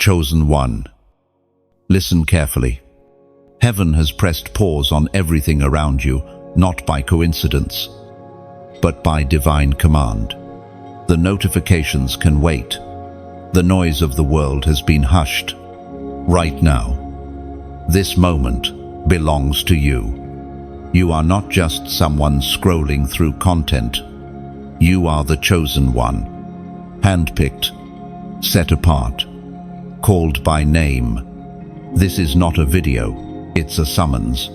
Chosen one. Listen carefully. Heaven has pressed pause on everything around you, not by coincidence, but by divine command. The notifications can wait. The noise of the world has been hushed. Right now, this moment belongs to you. You are not just someone scrolling through content. You are the chosen one, handpicked, set apart, called by name. This is not a video, it's a summons,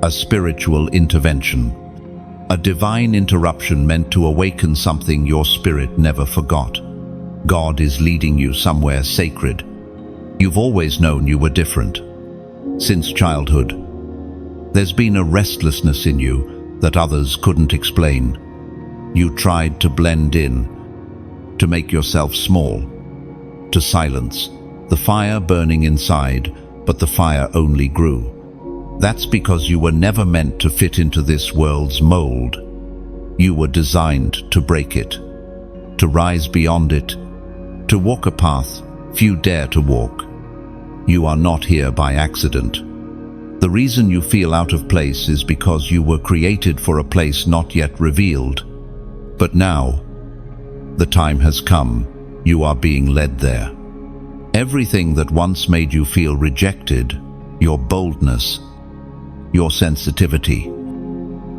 a spiritual intervention, a divine interruption meant to awaken something your spirit never forgot. God is leading you somewhere sacred. You've always known you were different. Since childhood, there's been a restlessness in you that others couldn't explain. You tried to blend in, to make yourself small, to silence the fire burning inside, but the fire only grew. That's because you were never meant to fit into this world's mold. You were designed to break it, to rise beyond it, to walk a path few dare to walk. You are not here by accident. The reason you feel out of place is because you were created for a place not yet revealed. But now, the time has come. You are being led there. Everything that once made you feel rejected, your boldness, your sensitivity,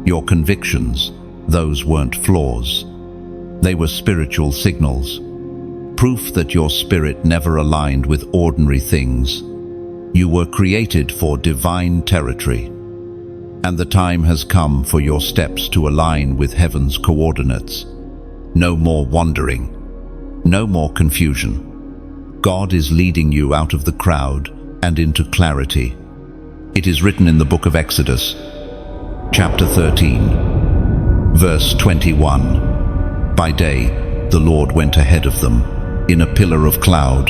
your convictions, those weren't flaws. They were spiritual signals, proof that your spirit never aligned with ordinary things. You were created for divine territory, and the time has come for your steps to align with heaven's coordinates. No more wandering, no more confusion. God is leading you out of the crowd and into clarity. It is written in the book of Exodus, chapter 13, verse 21. By day, the Lord went ahead of them in a pillar of cloud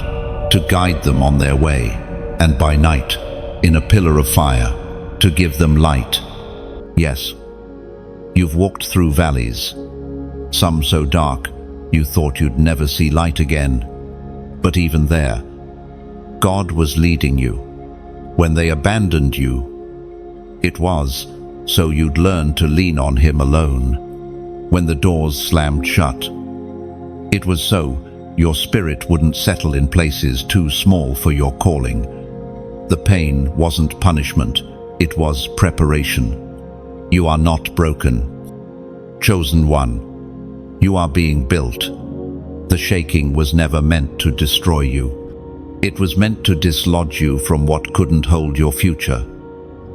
to guide them on their way, and by night, in a pillar of fire to give them light. Yes, you've walked through valleys, some so dark you thought you'd never see light again. But even there, God was leading you. When they abandoned you, it was so you'd learn to lean on Him alone. When the doors slammed shut, it was so your spirit wouldn't settle in places too small for your calling. The pain wasn't punishment, it was preparation. You are not broken. Chosen one, you are being built. The shaking was never meant to destroy you. It was meant to dislodge you from what couldn't hold your future.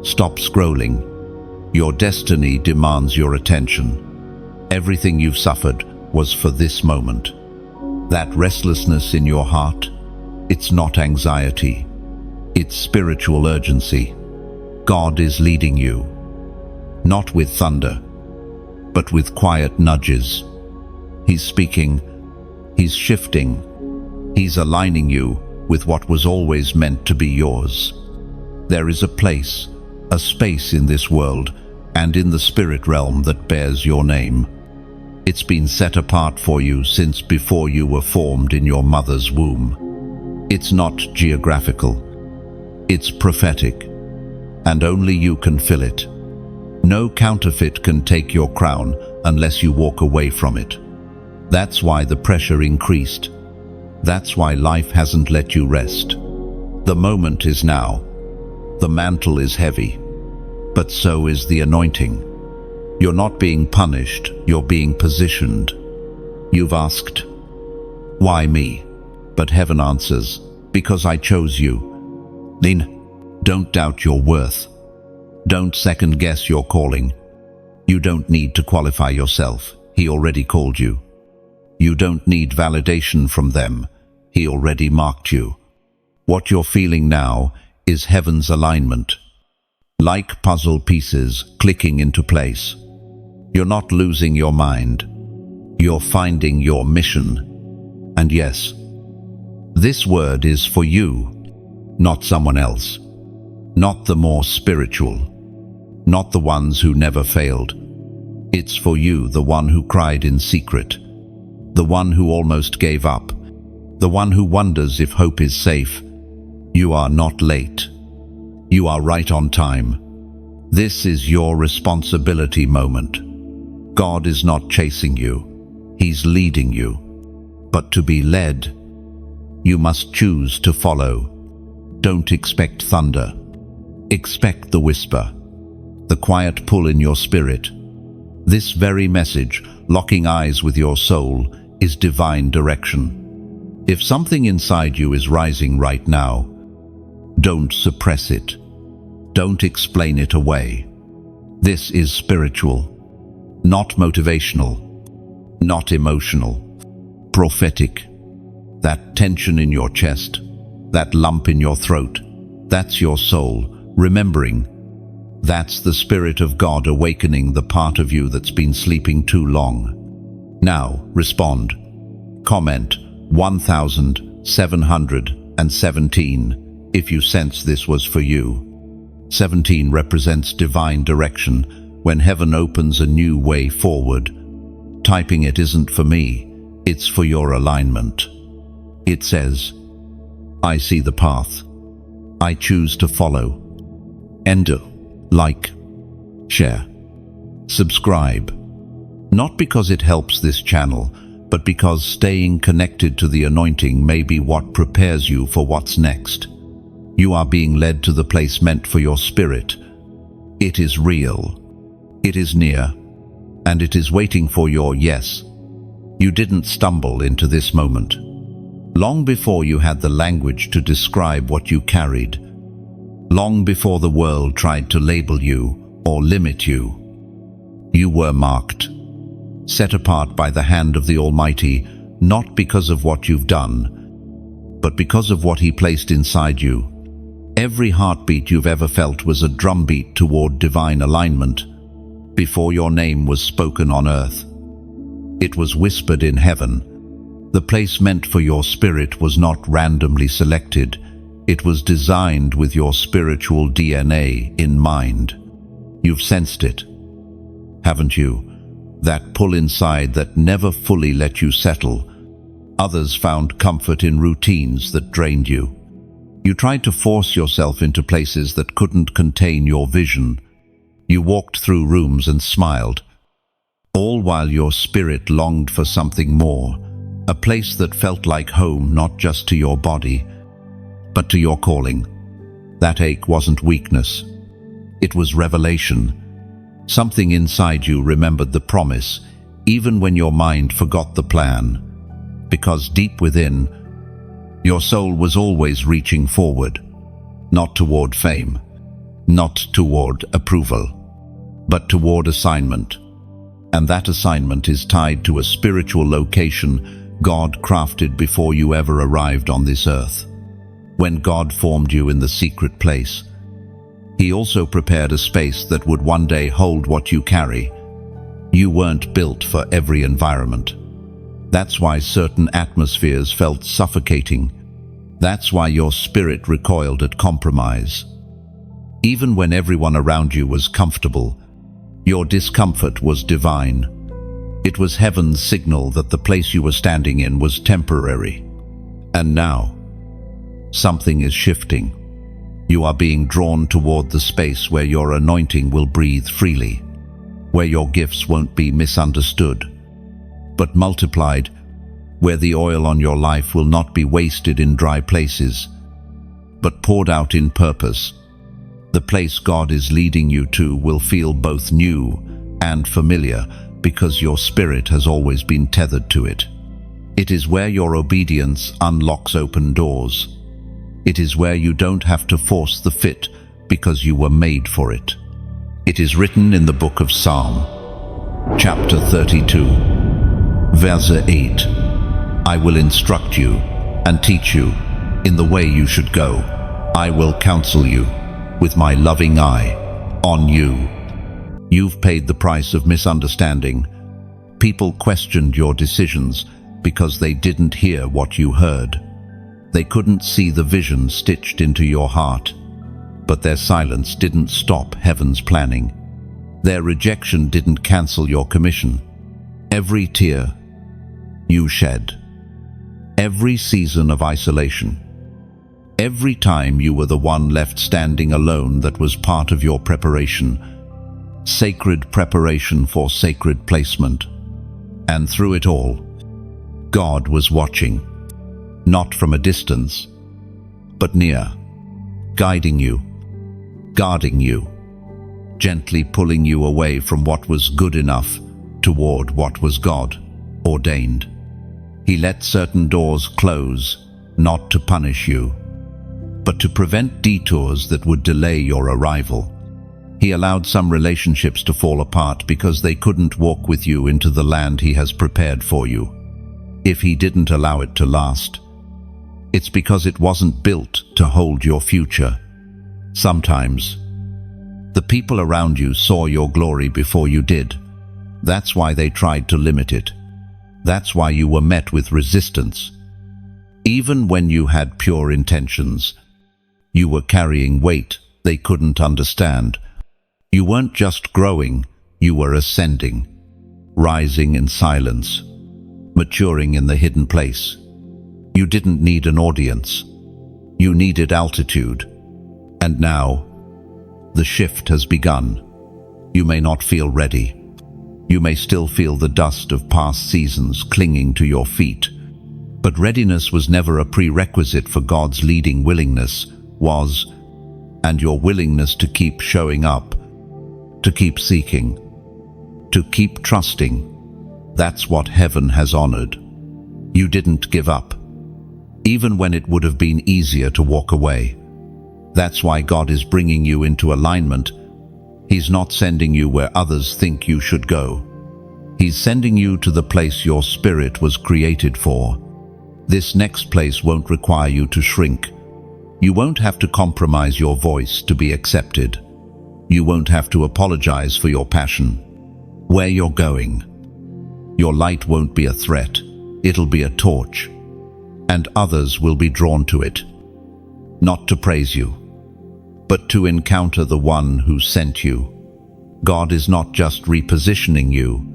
Stop scrolling. Your destiny demands your attention. Everything you've suffered was for this moment. That restlessness in your heart, it's not anxiety. It's spiritual urgency. God is leading you, not with thunder, but with quiet nudges. He's speaking, He's shifting, He's aligning you with what was always meant to be yours. There is a place, a space in this world and in the spirit realm that bears your name. It's been set apart for you since before you were formed in your mother's womb. It's not geographical. It's prophetic, and only you can fill it. No counterfeit can take your crown unless you walk away from it. That's why the pressure increased. That's why life hasn't let you rest. The moment is now. The mantle is heavy, but so is the anointing. You're not being punished, you're being positioned. You've asked, why me? But heaven answers, because I chose you. Don't doubt your worth. Don't second guess your calling. You don't need to qualify yourself. He already called you. You don't need validation from them. He already marked you. What you're feeling now is heaven's alignment. Like puzzle pieces clicking into place. You're not losing your mind. You're finding your mission. And yes, this word is for you, not someone else. Not the more spiritual. Not the ones who never failed. It's for you, the one who cried in secret. The one who almost gave up. the one who wonders if hope is safe. You are not late. You are right on time. This is your responsibility moment. God is not chasing you. He's leading you. But to be led, you must choose to follow. Don't expect thunder. Expect the whisper, the quiet pull in your spirit. This very message, locking eyes with your soul, is divine direction. If something inside you is rising right now, don't suppress it. Don't explain it away. This is spiritual, not motivational, not emotional, prophetic. That tension in your chest, that lump in your throat, that's your soul remembering. That's the Spirit of God awakening the part of you that's been sleeping too long. Now, respond. Comment 1717 if you sense this was for you. 17 represents divine direction, when heaven opens a new way forward. Typing it isn't for me, it's for your alignment. It says, I see the path. I choose to follow. Enter, like, share, subscribe. Not because it helps this channel, but because staying connected to the anointing may be what prepares you for what's next. You are being led to the place meant for your spirit. It is real. It is near. And it is waiting for your yes. You didn't stumble into this moment. Long before you had the language to describe what you carried. Long before the world tried to label you or limit you. You were marked. Set apart by the hand of the Almighty, not because of what you've done, but because of what He placed inside you. Every heartbeat you've ever felt was a drumbeat toward divine alignment. Before your name was spoken on earth, it was whispered in heaven. The place meant for your spirit was not randomly selected. It was designed with your spiritual DNA in mind. You've sensed it, haven't you? That pull inside that never fully let you settle. Others found comfort in routines that drained you. You tried to force yourself into places that couldn't contain your vision. You walked through rooms and smiled, all while your spirit longed for something more, a place that felt like home not just to your body, but to your calling. That ache wasn't weakness. It was revelation. Something inside you remembered the promise, even when your mind forgot the plan. Because deep within, your soul was always reaching forward, not toward fame, not toward approval, but toward assignment. And that assignment is tied to a spiritual location God crafted before you ever arrived on this earth. When God formed you in the secret place, He also prepared a space that would one day hold what you carry. You weren't built for every environment. That's why certain atmospheres felt suffocating. That's why your spirit recoiled at compromise. Even when everyone around you was comfortable, your discomfort was divine. It was heaven's signal that the place you were standing in was temporary. And now, something is shifting. You are being drawn toward the space where your anointing will breathe freely, where your gifts won't be misunderstood, but multiplied, where the oil on your life will not be wasted in dry places, but poured out in purpose. The place God is leading you to will feel both new and familiar because your spirit has always been tethered to it. It is where your obedience unlocks open doors. It is where you don't have to force the fit because you were made for it. It is written in the book of Psalm, chapter 32, verse 8, I will instruct you and teach you in the way you should go. I will counsel you with my loving eye on you. You've paid the price of misunderstanding. People questioned your decisions because they didn't hear what you heard. They couldn't see the vision stitched into your heart. But their silence didn't stop heaven's planning. Their rejection didn't cancel your commission. Every tear you shed, every season of isolation, every time you were the one left standing alone, that was part of your preparation, sacred preparation for sacred placement. And through it all, God was watching, not from a distance, but near, guiding you, guarding you, gently pulling you away from what was good enough toward what was God ordained. He let certain doors close, not to punish you, but to prevent detours that would delay your arrival. He allowed some relationships to fall apart because they couldn't walk with you into the land He has prepared for you. If He didn't allow it to last, it's because it wasn't built to hold your future. Sometimes, the people around you saw your glory before you did. That's why they tried to limit it. That's why you were met with resistance. Even when you had pure intentions, you were carrying weight they couldn't understand. You weren't just growing, you were ascending, rising in silence, maturing in the hidden place. You didn't need an audience. You needed altitude. And now, the shift has begun. You may not feel ready. You may still feel the dust of past seasons clinging to your feet. But readiness was never a prerequisite for God's leading. Willingness was, and your willingness to keep showing up, to keep seeking, to keep trusting. That's what heaven has honored. You didn't give up, even when it would have been easier to walk away. That's why God is bringing you into alignment. He's not sending you where others think you should go. He's sending you to the place your spirit was created for. This next place won't require you to shrink. You won't have to compromise your voice to be accepted. You won't have to apologize for your passion. Where you're going, your light won't be a threat. It'll be a torch, and others will be drawn to it, not to praise you, but to encounter the one who sent you. God is not just repositioning you,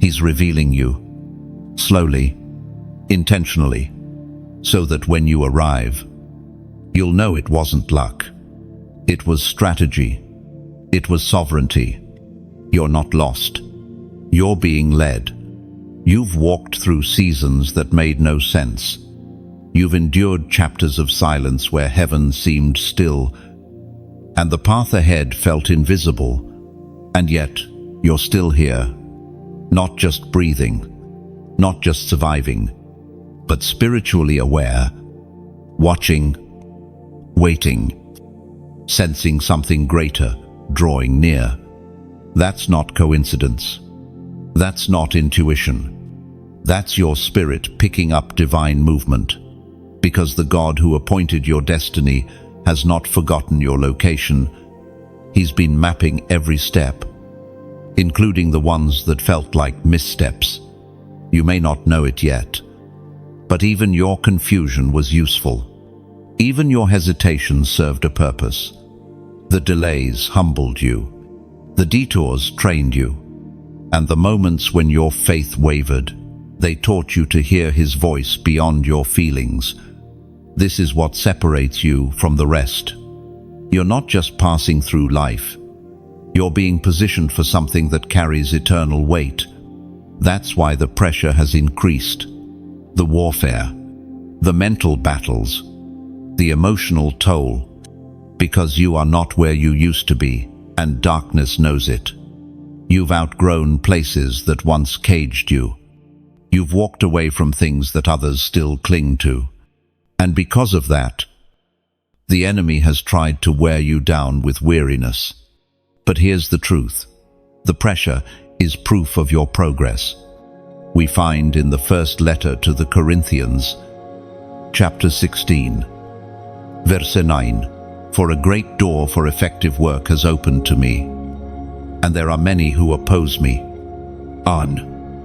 He's revealing you, slowly, intentionally, so that when you arrive, you'll know it wasn't luck. It was strategy. It was sovereignty. You're not lost. You're being led. You've walked through seasons that made no sense. You've endured chapters of silence where heaven seemed still, and the path ahead felt invisible. And yet, you're still here, not just breathing, not just surviving, but spiritually aware, watching, waiting, sensing something greater drawing near. That's not coincidence. That's not intuition. That's your spirit picking up divine movement, because the God who appointed your destiny has not forgotten your location. He's been mapping every step, including the ones that felt like missteps. You may not know it yet, but even your confusion was useful. Even your hesitation served a purpose. The delays humbled you. The detours trained you. And the moments when your faith wavered, they taught you to hear His voice beyond your feelings. This is what separates you from the rest. You're not just passing through life. You're being positioned for something that carries eternal weight. That's why the pressure has increased. The warfare, the mental battles, the emotional toll, because you are not where you used to be, and darkness knows it. You've outgrown places that once caged you. You've walked away from things that others still cling to. And because of that, the enemy has tried to wear you down with weariness. But here's the truth. The pressure is proof of your progress. We find in the first letter to the Corinthians, chapter 16, verse 9, "For a great door for effective work has opened to me, and there are many who oppose me."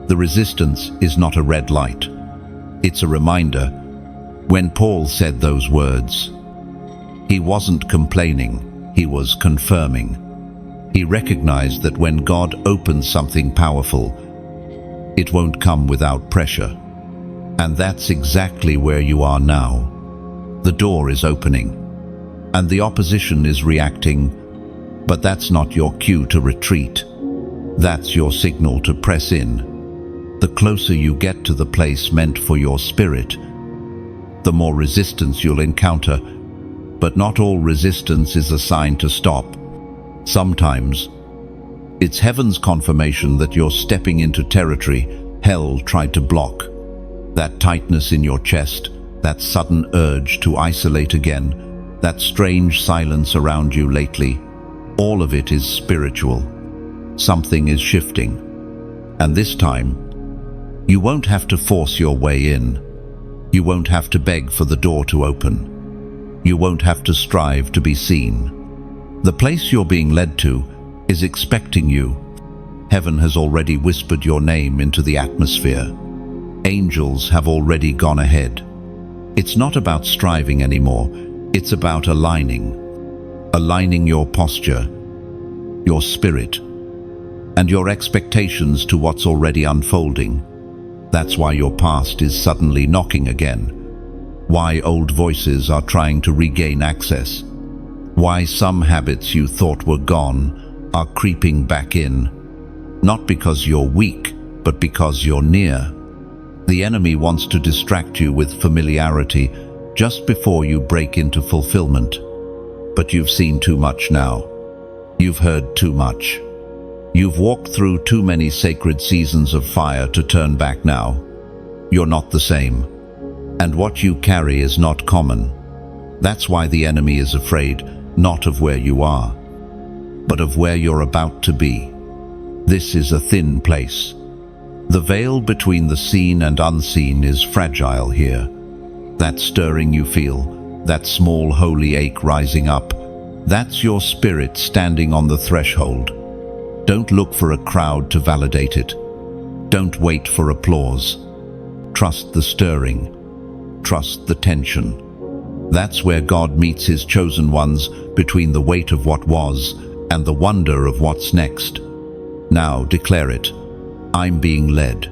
The resistance is not a red light. It's a reminder. When Paul said those words, he wasn't complaining, he was confirming. He recognized that when God opens something powerful, it won't come without pressure. And that's exactly where you are now. The door is opening, and the opposition is reacting, but that's not your cue to retreat. That's your signal to press in. The closer you get to the place meant for your spirit, the more resistance you'll encounter, but not all resistance is a sign to stop. Sometimes, it's heaven's confirmation that you're stepping into territory hell tried to block. That tightness in your chest, that sudden urge to isolate again, that strange silence around you lately, all of it is spiritual. Something is shifting. And this time, you won't have to force your way in. You won't have to beg for the door to open. You won't have to strive to be seen. The place you're being led to is expecting you. Heaven has already whispered your name into the atmosphere. Angels have already gone ahead. It's not about striving anymore. It's about aligning. Aligning your posture, your spirit, and your expectations to what's already unfolding. That's why your past is suddenly knocking again. Why old voices are trying to regain access. Why some habits you thought were gone are creeping back in. Not because you're weak, but because you're near. The enemy wants to distract you with familiarity just before you break into fulfillment. But you've seen too much now. You've heard too much. You've walked through too many sacred seasons of fire to turn back now. You're not the same. And what you carry is not common. That's why the enemy is afraid, not of where you are, but of where you're about to be. This is a thin place. The veil between the seen and unseen is fragile here. That stirring you feel, that small holy ache rising up, that's your spirit standing on the threshold. Don't look for a crowd to validate it. Don't wait for applause. Trust the stirring. Trust the tension. That's where God meets his chosen ones, between the weight of what was and the wonder of what's next. Now declare it. I'm being led.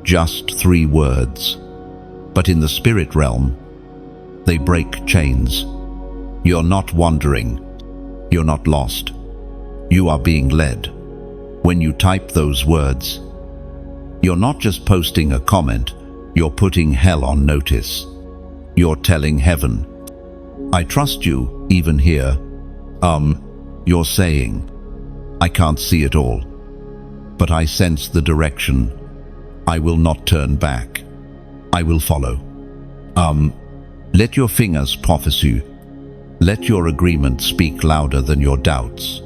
Just 3 words. But in the spirit realm, they break chains. You're not wandering. You're not lost. You are being led. When you type those words, you're not just posting a comment, you're putting hell on notice. You're telling heaven, I trust you, even here. You're saying, I can't see it all, but I sense the direction. I will not turn back. I will follow. Let your fingers prophesy. Let your agreement speak louder than your doubts.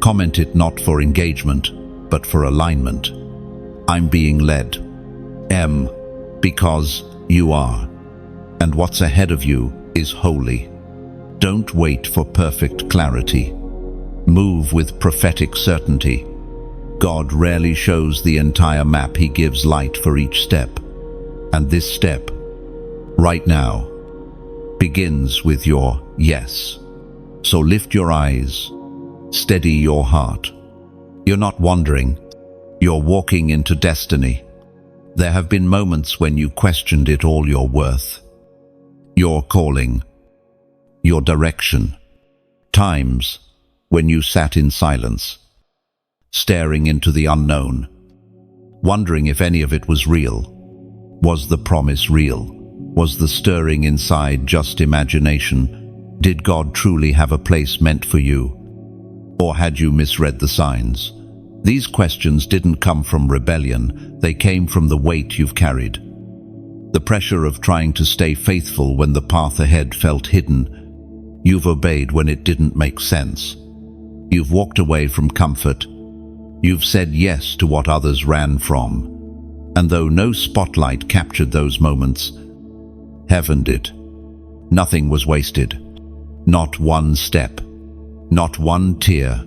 Comment it not for engagement, but for alignment. I'm being led. Because you are. And what's ahead of you is holy. Don't wait for perfect clarity. Move with prophetic certainty. God rarely shows the entire map, he gives light for each step. And this step, right now, begins with your yes. So lift your eyes, steady your heart. You're not wandering, you're walking into destiny. There have been moments when you questioned it all your worth, your calling, your direction. Times when you sat in silence, staring into the unknown, wondering if any of it was real. Was the promise real? Was the stirring inside just imagination? Did God truly have a place meant for you? Or had you misread the signs? These questions didn't come from rebellion, they came from the weight you've carried. The pressure of trying to stay faithful when the path ahead felt hidden. You've obeyed when it didn't make sense. You've walked away from comfort. You've said yes to what others ran from. And though no spotlight captured those moments, heaven did. Nothing was wasted. Not one step. Not one tear.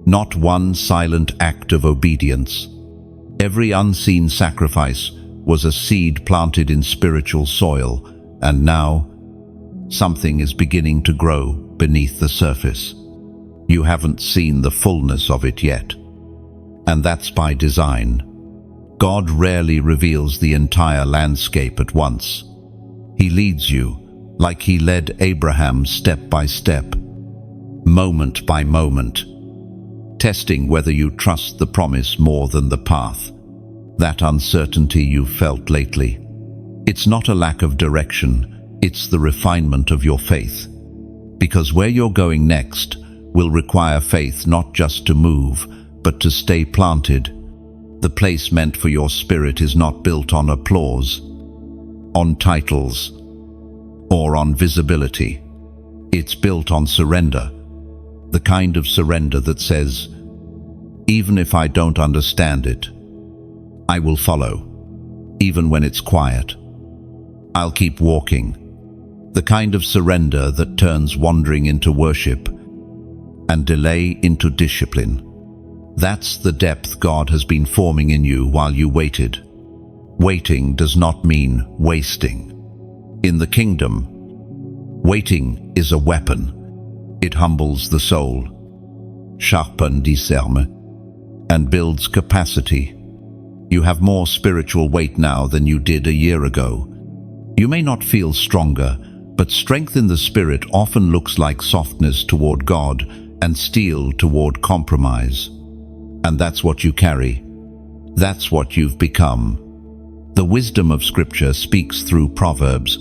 Not one silent act of obedience. Every unseen sacrifice was a seed planted in spiritual soil, and now something is beginning to grow beneath the surface. You haven't seen the fullness of it yet. And that's by design. God rarely reveals the entire landscape at once. He leads you, like he led Abraham step by step, moment by moment, testing whether you trust the promise more than the path. That uncertainty you've felt lately. It's not a lack of direction, it's the refinement of your faith. Because where you're going next will require faith not just to move, but to stay planted. The place meant for your spirit is not built on applause, on titles, or on visibility. It's built on surrender, the kind of surrender that says, even if I don't understand it, I will follow, even when it's quiet. I'll keep walking. The kind of surrender that turns wandering into worship and delay into discipline. That's the depth God has been forming in you while you waited. Waiting does not mean wasting. In the kingdom, waiting is a weapon. It humbles the soul, sharpens discernment, and builds capacity. You have more spiritual weight now than you did a year ago. You may not feel stronger, but strength in the spirit often looks like softness toward God and steel toward compromise. And that's what you carry. That's what you've become. The wisdom of Scripture speaks through Proverbs,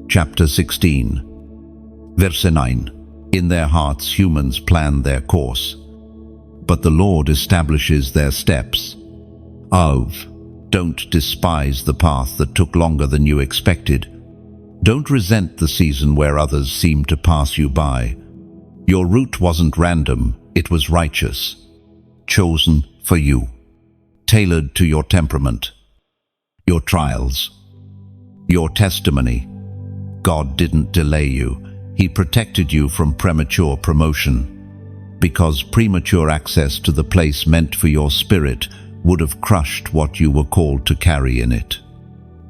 chapter 16, verse 9. In their hearts humans plan their course, but the Lord establishes their steps. Don't despise the path that took longer than you expected. Don't resent the season where others seem to pass you by. Your route wasn't random, it was righteous, chosen for you, tailored to your temperament, your trials, your testimony. God didn't delay you. He protected you from premature promotion, because premature access to the place meant for your spirit would have crushed what you were called to carry in it.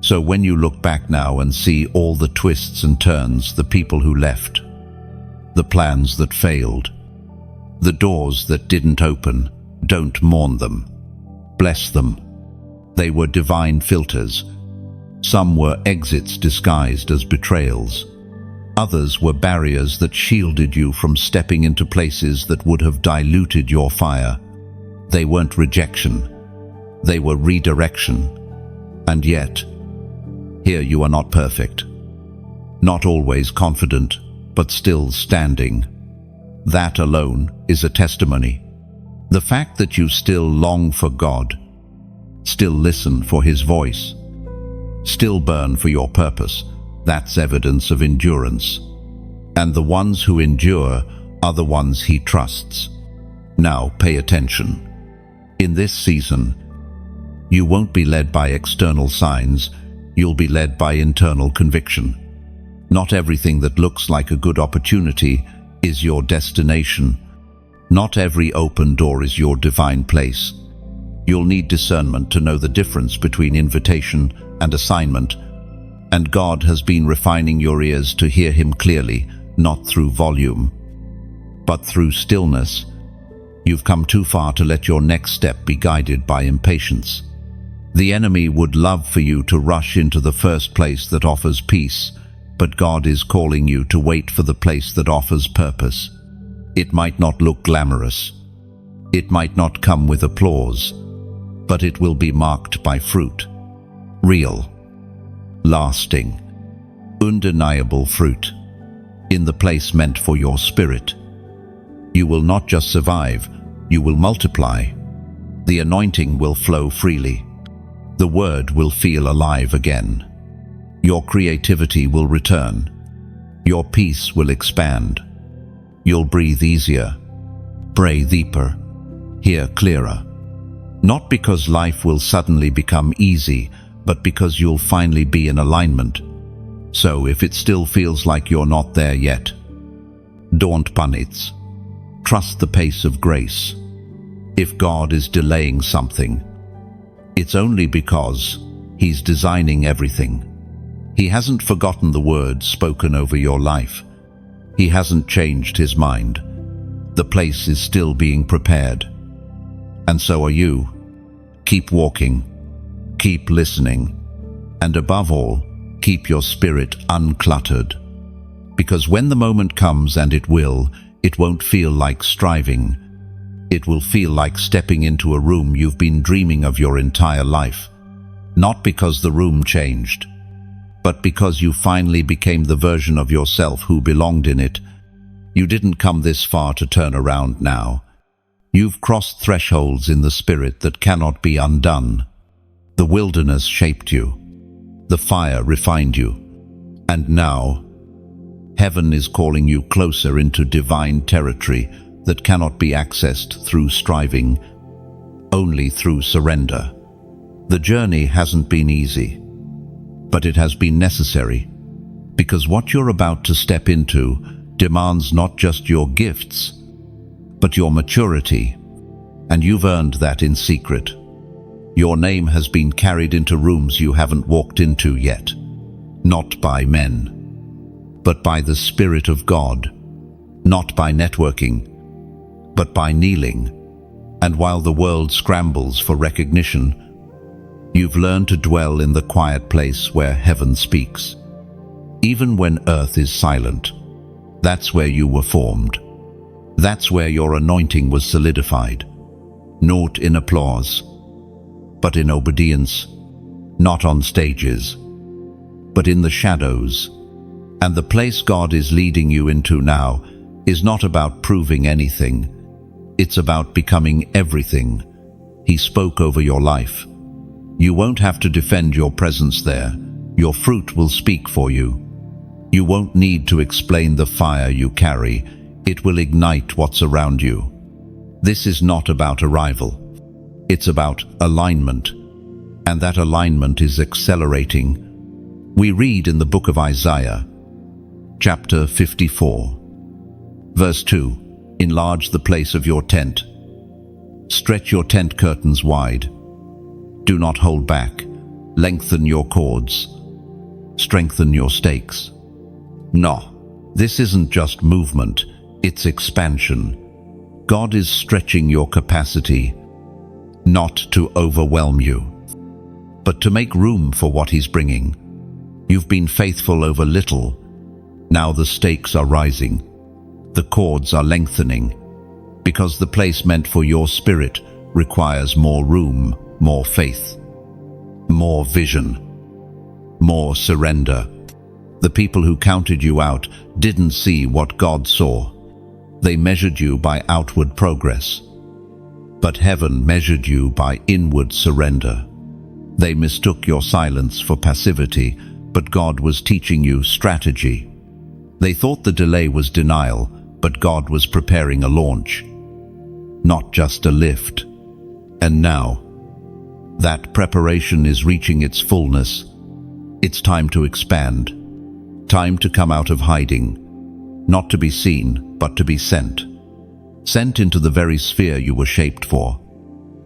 So when you look back now and see all the twists and turns, the people who left, the plans that failed, the doors that didn't open, don't mourn them. Bless them. They were divine filters. Some were exits disguised as betrayals. Others were barriers that shielded you from stepping into places that would have diluted your fire. They weren't rejection. They were redirection. And yet, here you are, not perfect, not always confident, but still standing. That alone is a testimony. The fact that you still long for God, still listen for His voice, still burn for your purpose, that's evidence of endurance. And the ones who endure are the ones He trusts. Now pay attention. In this season, you won't be led by external signs, you'll be led by internal conviction. Not everything that looks like a good opportunity is your destination. Not every open door is your divine place. You'll need discernment to know the difference between invitation and assignment, and God has been refining your ears to hear Him clearly, not through volume, but through stillness. You've come too far to let your next step be guided by impatience. The enemy would love for you to rush into the first place that offers peace, but God is calling you to wait for the place that offers purpose. It might not look glamorous. It might not come with applause, but it will be marked by fruit. Real, lasting, undeniable fruit. In the place meant for your spirit. You will not just survive, you will multiply. The anointing will flow freely. The word will feel alive again. Your creativity will return. Your peace will expand. You'll breathe easier, pray deeper, hear clearer. Not because life will suddenly become easy, but because you'll finally be in alignment. So if it still feels like you're not there yet, don't panic. Trust the pace of grace. If God is delaying something, it's only because He's designing everything. He hasn't forgotten the words spoken over your life. He hasn't changed His mind. The place is still being prepared. And so are you. Keep walking. Keep listening. And above all, keep your spirit uncluttered. Because when the moment comes, and it won't feel like striving. It will feel like stepping into a room you've been dreaming of your entire life. Not because the room changed, but because you finally became the version of yourself who belonged in it. You didn't come this far to turn around now. You've crossed thresholds in the spirit that cannot be undone. The wilderness shaped you. The fire refined you. And now, heaven is calling you closer into divine territory that cannot be accessed through striving, only through surrender. The journey hasn't been easy, but it has been necessary, because what you're about to step into demands not just your gifts, but your maturity, and you've earned that in secret. Your name has been carried into rooms you haven't walked into yet, not by men, but by the Spirit of God, not by networking, but by kneeling. And while the world scrambles for recognition, you've learned to dwell in the quiet place where heaven speaks. Even when earth is silent, that's where you were formed. That's where your anointing was solidified. Not in applause, but in obedience. Not on stages, but in the shadows. And the place God is leading you into now is not about proving anything. It's about becoming everything He spoke over your life. You won't have to defend your presence there. Your fruit will speak for you. You won't need to explain the fire you carry. It will ignite what's around you. This is not about arrival. It's about alignment. And that alignment is accelerating. We read in the book of Isaiah, chapter 54, verse 2, "Enlarge the place of your tent. Stretch your tent curtains wide. Do not hold back. Lengthen your cords. Strengthen your stakes." No, this isn't just movement, it's expansion. God is stretching your capacity, not to overwhelm you, but to make room for what He's bringing. You've been faithful over little. Now the stakes are rising. The cords are lengthening, because the place meant for your spirit requires more room, more faith, more vision, more surrender. The people who counted you out didn't see what God saw. They measured you by outward progress. But heaven measured you by inward surrender. They mistook your silence for passivity, but God was teaching you strategy. They thought the delay was denial, but God was preparing a launch, not just a lift. And now, that preparation is reaching its fullness. It's time to expand. Time to come out of hiding. Not to be seen, but to be sent. Sent into the very sphere you were shaped for.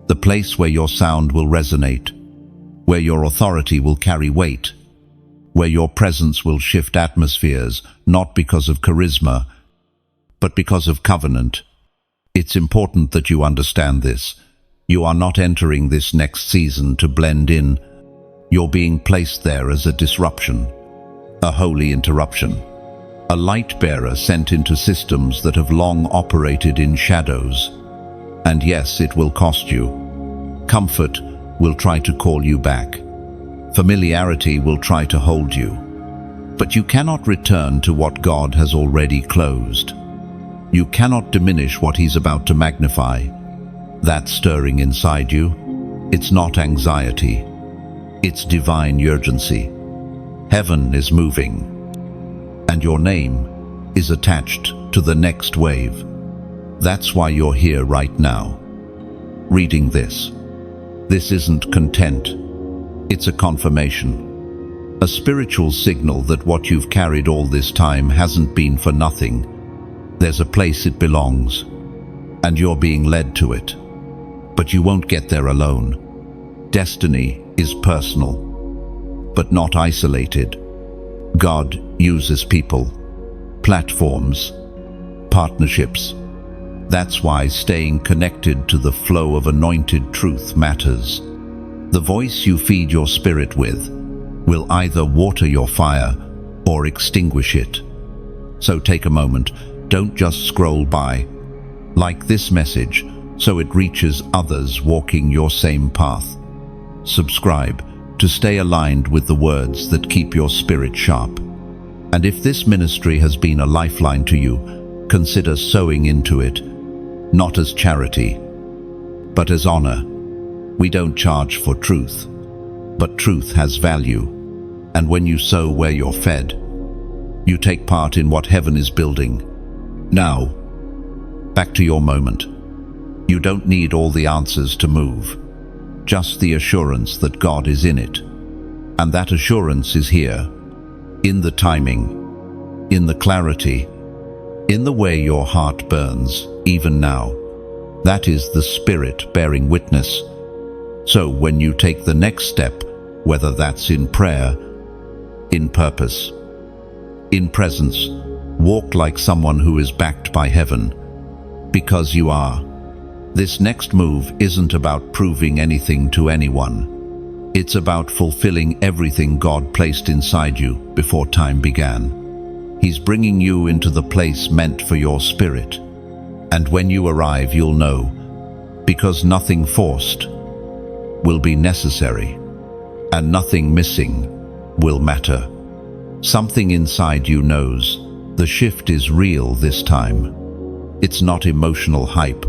The place where your sound will resonate. Where your authority will carry weight. Where your presence will shift atmospheres, not because of charisma, but because of covenant. It's important that you understand this. You are not entering this next season to blend in. You're being placed there as a disruption, a holy interruption, a light bearer sent into systems that have long operated in shadows. And yes, it will cost you. Comfort will try to call you back. Familiarity will try to hold you. But you cannot return to what God has already closed. You cannot diminish what He's about to magnify. That stirring inside you, it's not anxiety. It's divine urgency. Heaven is moving, and your name is attached to the next wave. That's why you're here right now, reading this. This isn't content. It's a confirmation, a spiritual signal that what you've carried all this time hasn't been for nothing. There's a place it belongs, and you're being led to it. But you won't get there alone. Destiny is personal, but not isolated. God uses people, platforms, partnerships. That's why staying connected to the flow of anointed truth matters. The voice you feed your spirit with will either water your fire or extinguish it. So take a moment, don't just scroll by. Like this message so it reaches others walking your same path. Subscribe to stay aligned with the words that keep your spirit sharp. And if this ministry has been a lifeline to you, consider sowing into it, not as charity, but as honor. We don't charge for truth, but truth has value. And when you sow where you're fed, you take part in what heaven is building. Now, back to your moment. You don't need all the answers to move, just the assurance that God is in it. And that assurance is here, in the timing, in the clarity, in the way your heart burns, even now. That is the Spirit bearing witness. So when you take the next step, whether that's in prayer, in purpose, in presence, walk like someone who is backed by heaven, because you are. This next move isn't about proving anything to anyone. It's about fulfilling everything God placed inside you before time began. He's bringing you into the place meant for your spirit. And when you arrive, you'll know, because nothing forced will be necessary, and nothing missing will matter. Something inside you knows the shift is real this time. It's not emotional hype.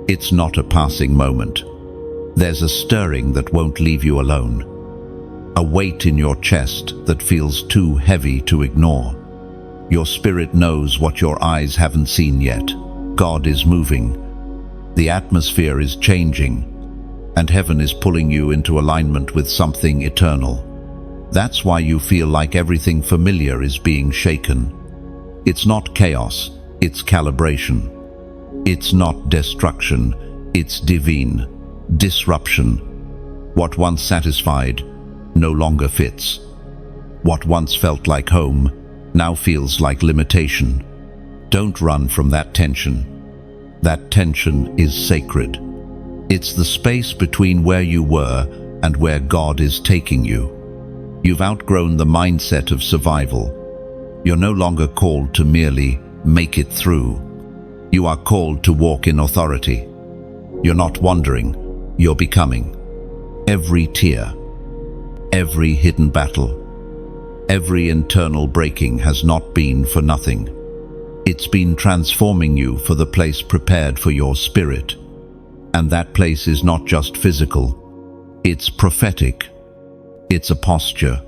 It's not a passing moment. There's a stirring that won't leave you alone. A weight in your chest that feels too heavy to ignore. Your spirit knows what your eyes haven't seen yet. God is moving. The atmosphere is changing, and heaven is pulling you into alignment with something eternal. That's why you feel like everything familiar is being shaken. It's not chaos, it's calibration. It's not destruction, it's divine disruption. What once satisfied no longer fits. What once felt like home now feels like limitation. Don't run from that tension. That tension is sacred. It's the space between where you were and where God is taking you. You've outgrown the mindset of survival. You're no longer called to merely make it through. You are called to walk in authority. You're not wandering, you're becoming. Every tear, every hidden battle, every internal breaking has not been for nothing. It's been transforming you for the place prepared for your spirit. And that place is not just physical, it's prophetic. It's a posture,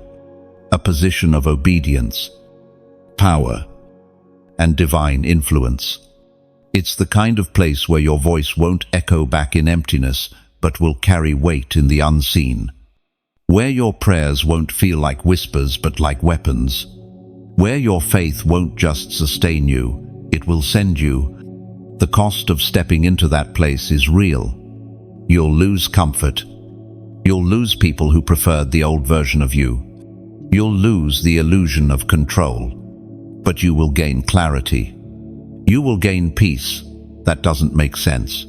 a position of obedience, power, and divine influence. It's the kind of place where your voice won't echo back in emptiness, but will carry weight in the unseen. Where your prayers won't feel like whispers, but like weapons. Where your faith won't just sustain you, it will send you. The cost of stepping into that place is real. You'll lose comfort. You'll lose people who preferred the old version of you. You'll lose the illusion of control. But you will gain clarity. You will gain peace that doesn't make sense.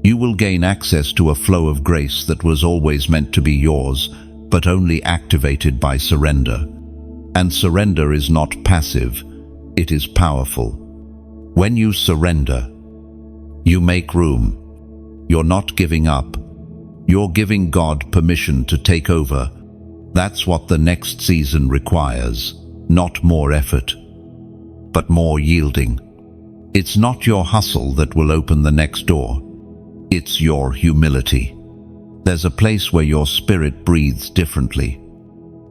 You will gain access to a flow of grace that was always meant to be yours, but only activated by surrender. And surrender is not passive, it is powerful. When you surrender, you make room. You're not giving up. You're giving God permission to take over. That's what the next season requires. Not more effort, but more yielding. It's not your hustle that will open the next door. It's your humility. There's a place where your spirit breathes differently,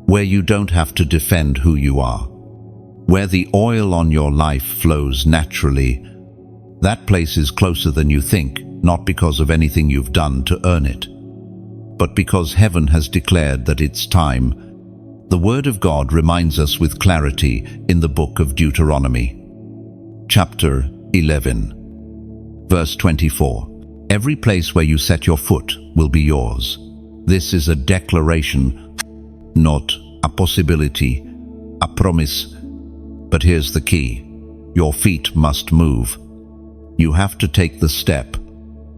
where you don't have to defend who you are, where the oil on your life flows naturally. That place is closer than you think, not because of anything you've done to earn it, but because heaven has declared that it's time. The Word of God reminds us with clarity in the book of Deuteronomy, chapter 11, verse 24. Every place where you set your foot will be yours. This is a declaration, not a possibility, a promise. But here's the key. Your feet must move. You have to take the step.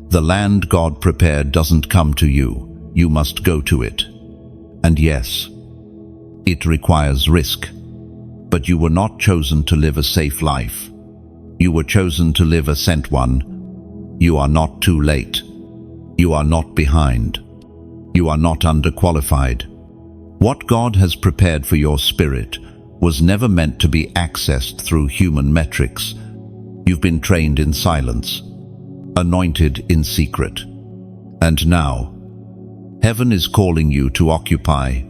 The land God prepared doesn't come to you. you must go to it. And yes, it requires risk. But you were not chosen to live a safe life. You were chosen to live a sent one. You are not too late. You are not behind. You are not underqualified. What God has prepared for your spirit was never meant to be accessed through human metrics. You've been trained in silence, anointed in secret. And now, heaven is calling you to occupy.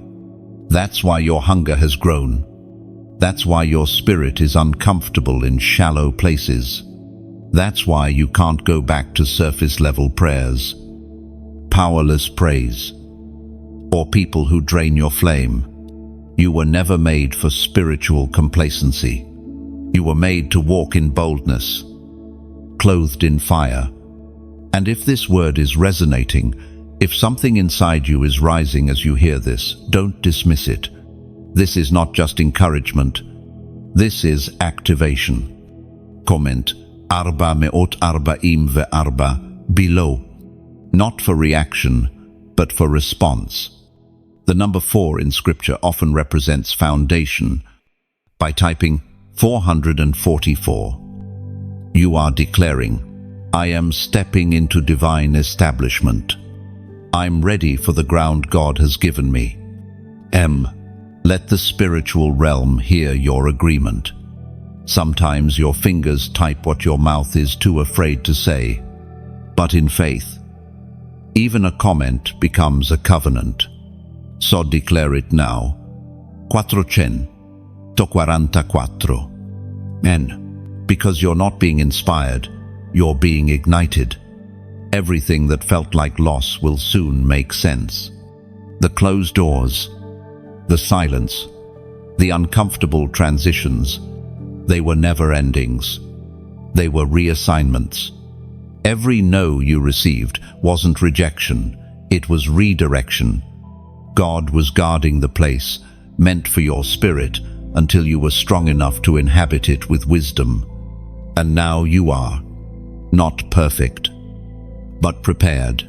That's why your hunger has grown. That's why your spirit is uncomfortable in shallow places. That's why you can't go back to surface-level prayers, powerless praise, or people who drain your flame. You were never made for spiritual complacency. You were made to walk in boldness, clothed in fire. And if this word is resonating, if something inside you is rising as you hear this, don't dismiss it. This is not just encouragement. This is activation. Comment, Arba me'ot arba'im ve'arba, below. Not for reaction, but for response. The number 4 in scripture often represents foundation. By typing 444, you are declaring, I am stepping into divine establishment. I'm ready for the ground God has given me. Let the spiritual realm hear your agreement. Sometimes your fingers type what your mouth is too afraid to say. But in faith, even a comment becomes a covenant. So declare it now. 444. Because you're not being inspired, you're being ignited. Everything that felt like loss will soon make sense. The closed doors, the silence, the uncomfortable transitions, they were never endings. They were reassignments. Every no you received wasn't rejection, it was redirection. God was guarding the place meant for your spirit until you were strong enough to inhabit it with wisdom. And now you are, not perfect, but prepared,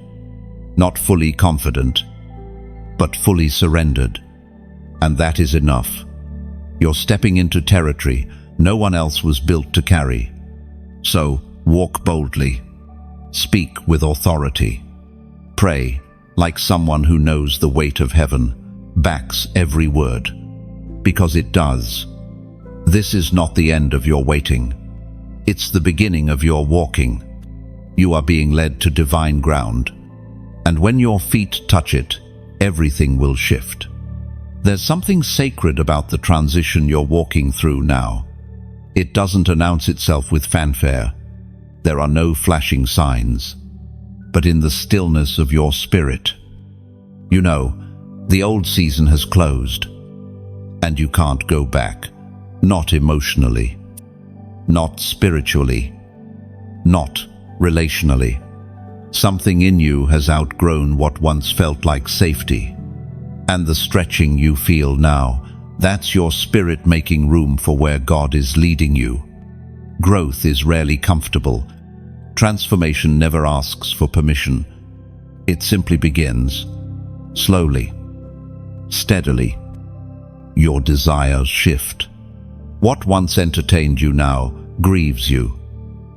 not fully confident, but fully surrendered. And that is enough. You're stepping into territory no one else was built to carry. So, walk boldly. Speak with authority. Pray like someone who knows the weight of heaven, backs every word. Because it does. This is not the end of your waiting. It's the beginning of your walking. You are being led to divine ground. And when your feet touch it, everything will shift. There's something sacred about the transition you're walking through now. It doesn't announce itself with fanfare. There are no flashing signs. But in the stillness of your spirit, you know, the old season has closed. And you can't go back. Not emotionally. Not spiritually. Not relationally. Something in you has outgrown what once felt like safety. And the stretching you feel now, that's your spirit making room for where God is leading you. Growth is rarely comfortable. Transformation never asks for permission. It simply begins. Slowly. Steadily. Your desires shift. What once entertained you now grieves you.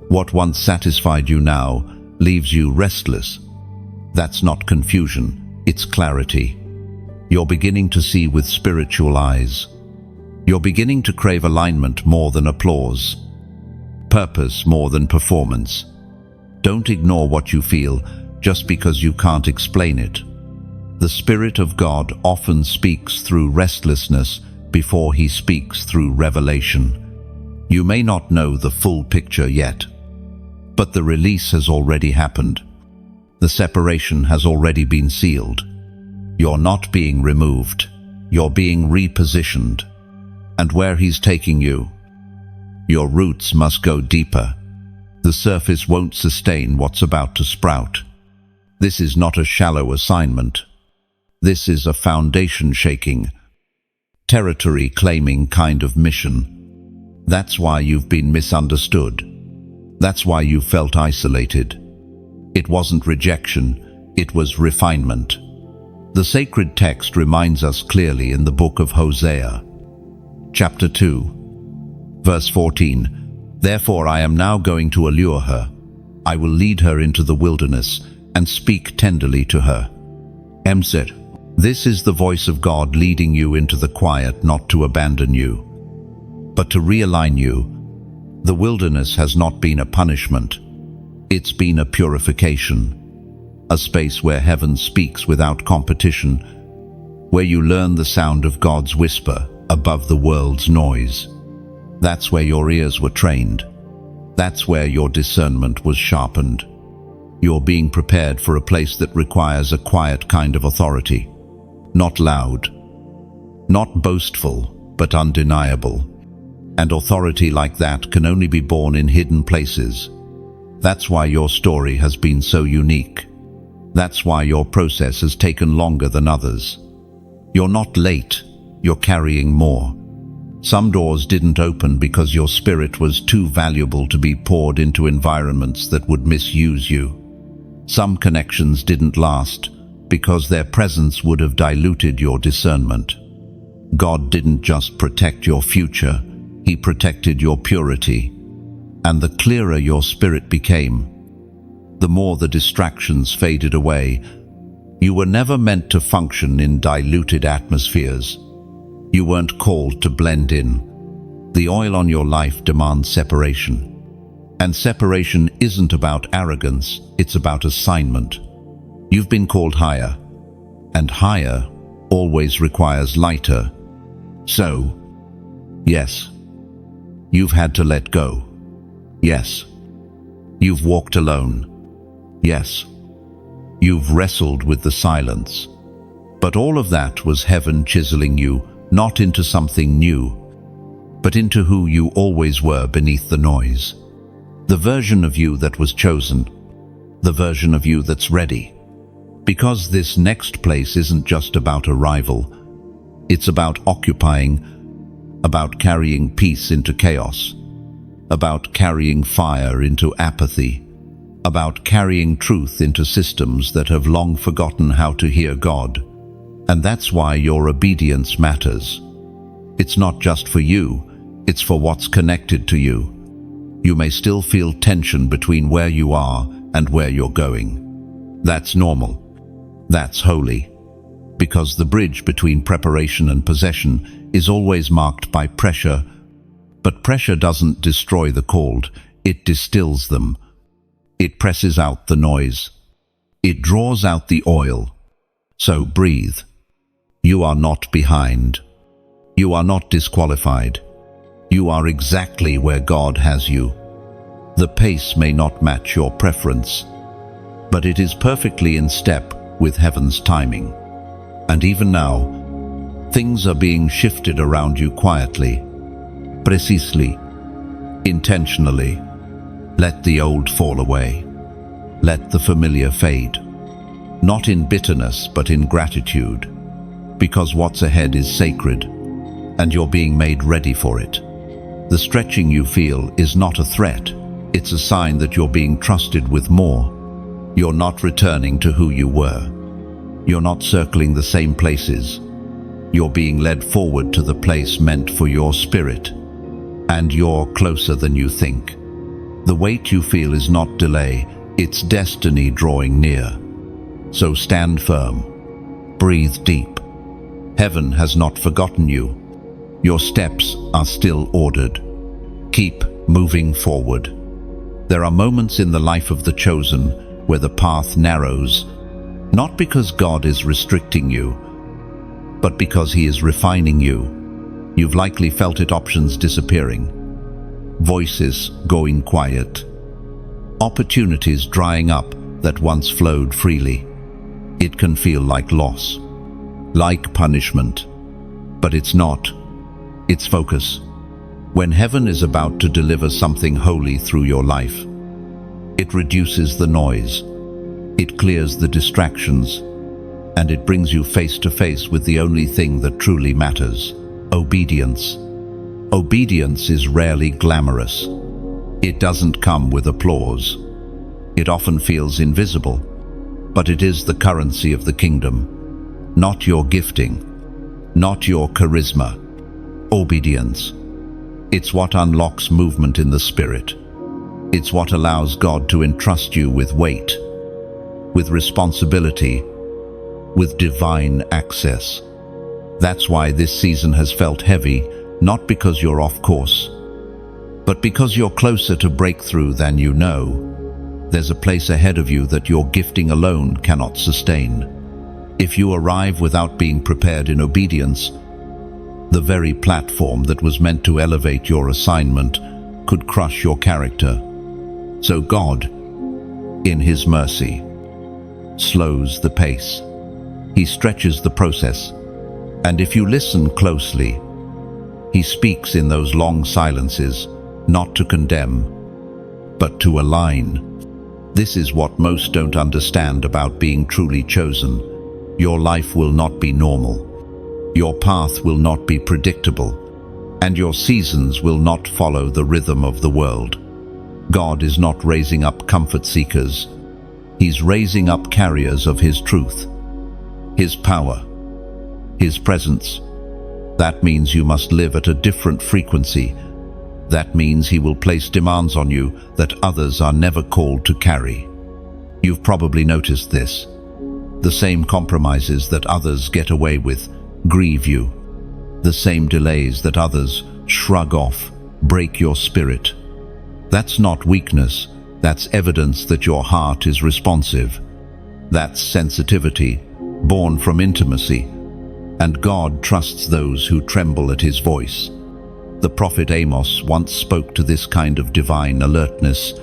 What once satisfied you now leaves you restless. That's not confusion, it's clarity. You're beginning to see with spiritual eyes. You're beginning to crave alignment more than applause, purpose more than performance. Don't ignore what you feel just because you can't explain it. The Spirit of God often speaks through restlessness before He speaks through revelation. You may not know the full picture yet, but the release has already happened. The separation has already been sealed. You're not being removed. You're being repositioned. And where He's taking you, your roots must go deeper. The surface won't sustain what's about to sprout. This is not a shallow assignment. This is a foundation-shaking, territory-claiming kind of mission. That's why you've been misunderstood. That's why you felt isolated. It wasn't rejection, it was refinement. The sacred text reminds us clearly in the book of Hosea, chapter 2, verse 14, "Therefore I am now going to allure her. I will lead her into the wilderness and speak tenderly to her." Emset. This is the voice of God leading you into the quiet, not to abandon you, but to realign you. The wilderness has not been a punishment. It's been a purification, a space where heaven speaks without competition, where you learn the sound of God's whisper above the world's noise. That's where your ears were trained. That's where your discernment was sharpened. You're being prepared for a place that requires a quiet kind of authority. Not loud, not boastful, but undeniable. And authority like that can only be born in hidden places. That's why your story has been so unique. That's why your process has taken longer than others. You're not late, you're carrying more. Some doors didn't open because your spirit was too valuable to be poured into environments that would misuse you. Some connections didn't last because their presence would have diluted your discernment. God didn't just protect your future, He protected your purity. And the clearer your spirit became, the more the distractions faded away. You were never meant to function in diluted atmospheres. You weren't called to blend in. The oil on your life demands separation. And separation isn't about arrogance, it's about assignment. You've been called higher, and higher always requires lighter. So, yes, you've had to let go. Yes, you've walked alone. Yes, you've wrestled with the silence. But all of that was heaven chiseling you, not into something new, but into who you always were beneath the noise. The version of you that was chosen, the version of you that's ready. Because this next place isn't just about arrival, it's about occupying, about carrying peace into chaos, about carrying fire into apathy, about carrying truth into systems that have long forgotten how to hear God. And that's why your obedience matters. It's not just for you, it's for what's connected to you. You may still feel tension between where you are and where you're going. That's normal. That's holy. Because the bridge between preparation and possession is always marked by pressure. But pressure doesn't destroy the called, it distills them. It presses out the noise. It draws out the oil. So breathe. You are not behind. You are not disqualified. You are exactly where God has you. The pace may not match your preference, but it is perfectly in step with heaven's timing. And even now, things are being shifted around you quietly, precisely, intentionally. Let the old fall away. Let the familiar fade. Not in bitterness, but in gratitude. Because what's ahead is sacred, and you're being made ready for it. The stretching you feel is not a threat. It's a sign that you're being trusted with more. You're not returning to who you were. You're not circling the same places. You're being led forward to the place meant for your spirit. And you're closer than you think. The weight you feel is not delay, it's destiny drawing near. So stand firm. Breathe deep. Heaven has not forgotten you. Your steps are still ordered. Keep moving forward. There are moments in the life of the chosen where the path narrows, not because God is restricting you, but because He is refining you. You've likely felt it, options disappearing, voices going quiet, opportunities drying up that once flowed freely. It can feel like loss, like punishment, but it's not. It's focus. When heaven is about to deliver something holy through your life, it reduces the noise, it clears the distractions, and it brings you face to face with the only thing that truly matters: obedience. Obedience is rarely glamorous. It doesn't come with applause. It often feels invisible, but it is the currency of the kingdom. not your gifting, not your charisma. Obedience. It's what unlocks movement in the spirit. It's what allows God to entrust you with weight, with responsibility, with divine access. That's why this season has felt heavy, not because you're off course, but because you're closer to breakthrough than you know. There's a place ahead of you that your gifting alone cannot sustain. If you arrive without being prepared in obedience, the very platform that was meant to elevate your assignment could crush your character. So God, in His mercy, slows the pace. He stretches the process. And if you listen closely, He speaks in those long silences, not to condemn, but to align. This is what most don't understand about being truly chosen. Your life will not be normal. Your path will not be predictable, and your seasons will not follow the rhythm of the world. God is not raising up comfort seekers. He's raising up carriers of His truth, His power, His presence. That means you must live at a different frequency. That means He will place demands on you that others are never called to carry. You've probably noticed this. The same compromises that others get away with grieve you. The same delays that others shrug off break your spirit. That's not weakness. That's evidence that your heart is responsive. That's sensitivity, born from intimacy. And God trusts those who tremble at His voice. The prophet Amos once spoke to this kind of divine alertness.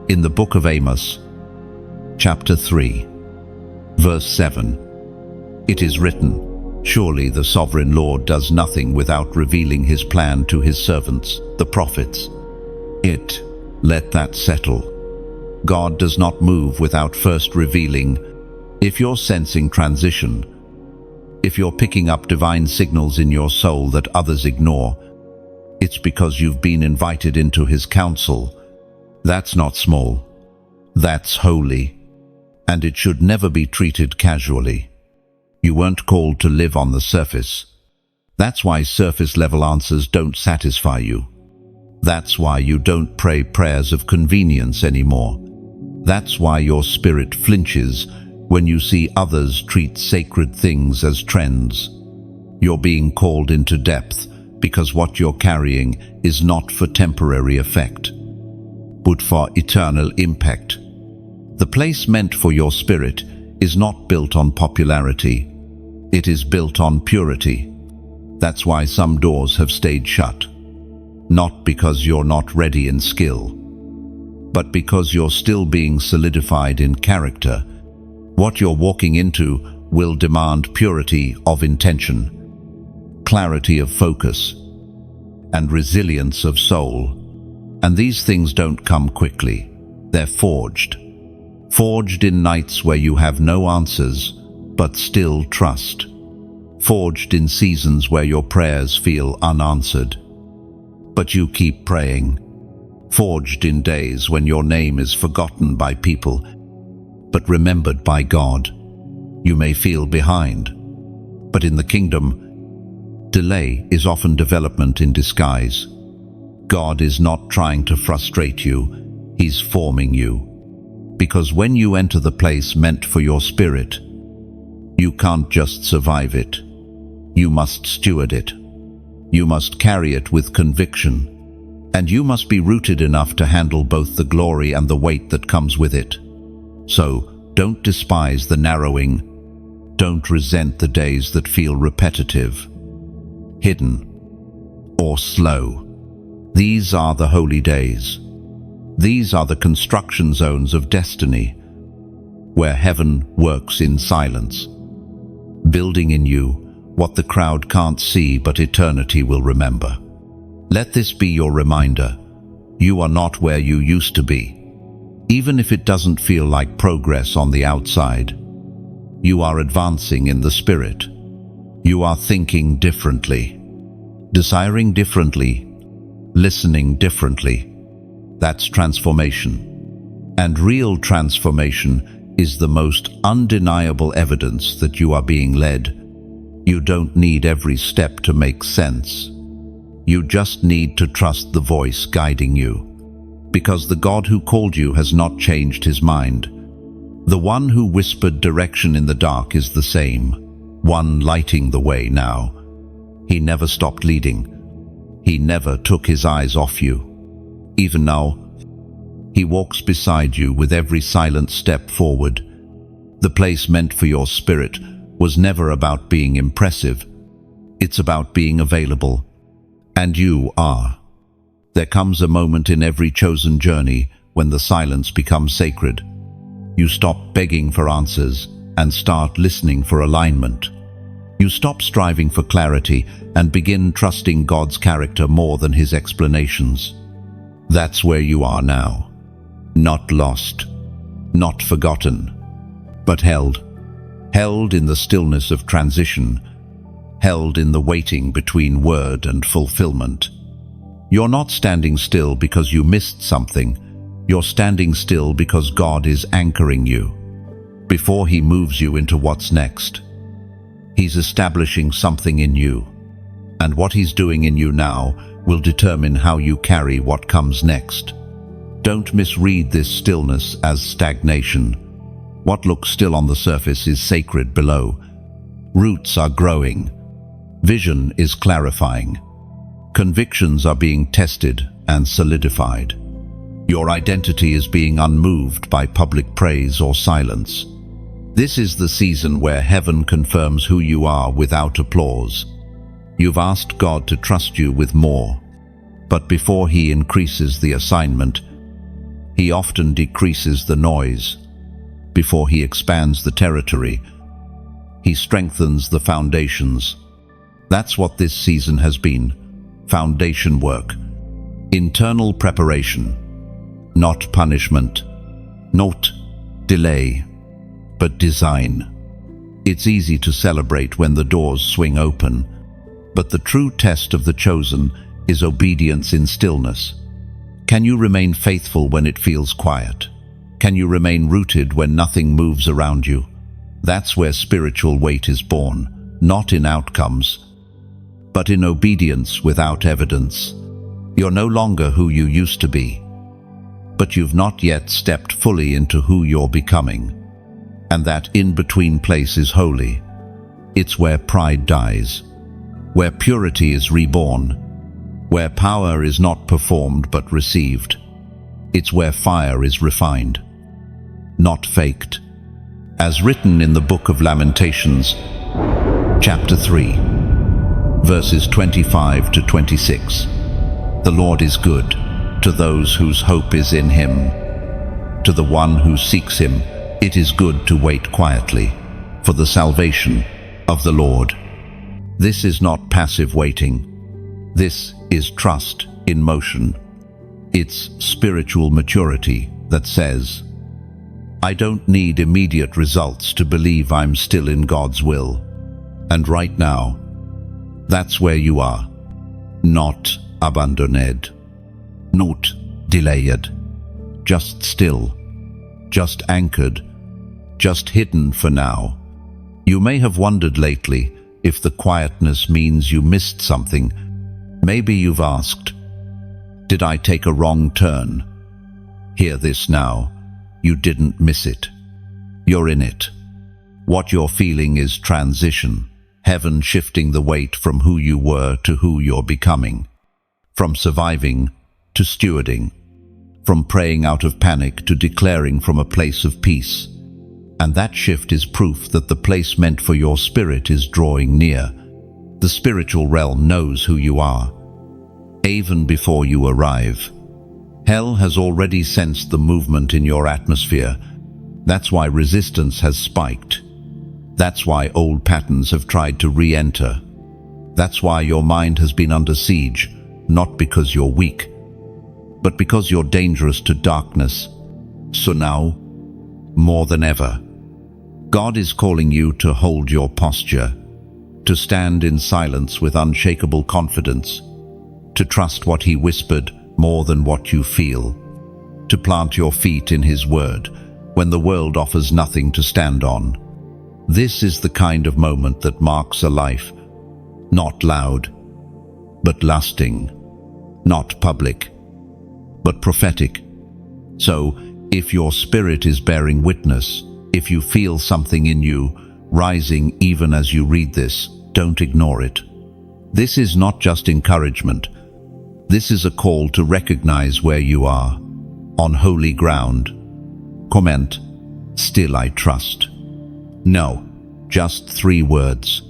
In the book of Amos, chapter 3, verse 7, it is written, "Surely the sovereign Lord does nothing without revealing His plan to His servants, the prophets." Let that settle. God does not move without first revealing. If you're sensing transition, if you're picking up divine signals in your soul that others ignore, it's because you've been invited into His counsel. That's not small. That's holy. And it should never be treated casually. You weren't called to live on the surface. That's why surface-level answers don't satisfy you. That's why you don't pray prayers of convenience anymore. That's why your spirit flinches when you see others treat sacred things as trends. You're being called into depth because what you're carrying is not for temporary effect, but for eternal impact. The place meant for your spirit is not built on popularity. It is built on purity. That's why some doors have stayed shut. Not because you're not ready in skill, but because you're still being solidified in character. What you're walking into will demand purity of intention, clarity of focus, and resilience of soul. And these things don't come quickly. They're forged. Forged in nights where you have no answers, but still trust. Forged in seasons where your prayers feel unanswered, but you keep praying. Forged in days when your name is forgotten by people, but remembered by God. You may feel behind, but in the kingdom, delay is often development in disguise. God is not trying to frustrate you, He's forming you. Because when you enter the place meant for your spirit, you can't just survive it. You must steward it. You must carry it with conviction. And you must be rooted enough to handle both the glory and the weight that comes with it. So, don't despise the narrowing. Don't resent the days that feel repetitive, hidden, or slow. These are the holy days. These are the construction zones of destiny, where heaven works in silence, building in you what the crowd can't see but eternity will remember. Let this be your reminder. You are not where you used to be. Even if it doesn't feel like progress on the outside, you are advancing in the spirit. You are thinking differently, desiring differently, listening differently. That's transformation. And real transformation is the most undeniable evidence that you are being led. You don't need every step to make sense. You just need to trust the voice guiding you. Because the God who called you has not changed his mind. The one who whispered direction in the dark is the same, one lighting the way now. He never stopped leading. He never took his eyes off you. Even now, he walks beside you with every silent step forward. The place meant for your spirit was never about being impressive. It's about being available. And you are. There comes a moment in every chosen journey when the silence becomes sacred. You stop begging for answers and start listening for alignment. You stop striving for clarity and begin trusting God's character more than his explanations. That's where you are now. Not lost, not forgotten, but held. Held in the stillness of transition, held in the waiting between word and fulfillment. You're not standing still because you missed something. You're standing still because God is anchoring you. Before he moves you into what's next, he's establishing something in you. And what he's doing in you now will determine how you carry what comes next. Don't misread this stillness as stagnation. What looks still on the surface is sacred below. Roots are growing. Vision is clarifying. Convictions are being tested and solidified. Your identity is being unmoved by public praise or silence. This is the season where heaven confirms who you are without applause. You've asked God to trust you with more, but before he increases the assignment, he often decreases the noise. Before he expands the territory, he strengthens the foundations. That's what this season has been. Foundation work. Internal preparation. Not punishment. Not delay, but design. It's easy to celebrate when the doors swing open, but the true test of the chosen is obedience in stillness. Can you remain faithful when it feels quiet? Can you remain rooted when nothing moves around you? That's where spiritual weight is born, not in outcomes, but in obedience without evidence. You're no longer who you used to be, but you've not yet stepped fully into who you're becoming. And that in-between place is holy. It's where pride dies, where purity is reborn, where power is not performed but received. It's where fire is refined, not faked. As written in the book of Lamentations, chapter 3, verses 25 to 26. The Lord is good to those whose hope is in him. To the one who seeks him, it is good to wait quietly for the salvation of the Lord. This is not passive waiting. This is trust in motion. It's spiritual maturity that says, I don't need immediate results to believe I'm still in God's will. And right now, that's where you are. Not abandoned, not delayed, just still, just anchored, just hidden for now. You may have wondered lately if the quietness means you missed something. Maybe you've asked, did I take a wrong turn? Hear this now. You didn't miss it. You're in it. What you're feeling is transition. Heaven shifting the weight from who you were to who you're becoming. From surviving to stewarding. From praying out of panic to declaring from a place of peace. And that shift is proof that the place meant for your spirit is drawing near. The spiritual realm knows who you are, even before you arrive. Hell has already sensed the movement in your atmosphere. That's why resistance has spiked. That's why old patterns have tried to re-enter. That's why your mind has been under siege, not because you're weak, but because you're dangerous to darkness. So now, more than ever, God is calling you to hold your posture, to stand in silence with unshakable confidence, to trust what he whispered more than what you feel, to plant your feet in his word when the world offers nothing to stand on. This is the kind of moment that marks a life, not loud, but lasting, not public, but prophetic. So, if your spirit is bearing witness, if you feel something in you rising even as you read this, don't ignore it. This is not just encouragement. This is a call to recognize where you are, on holy ground. Comment, "Still I trust." No, just 3 words.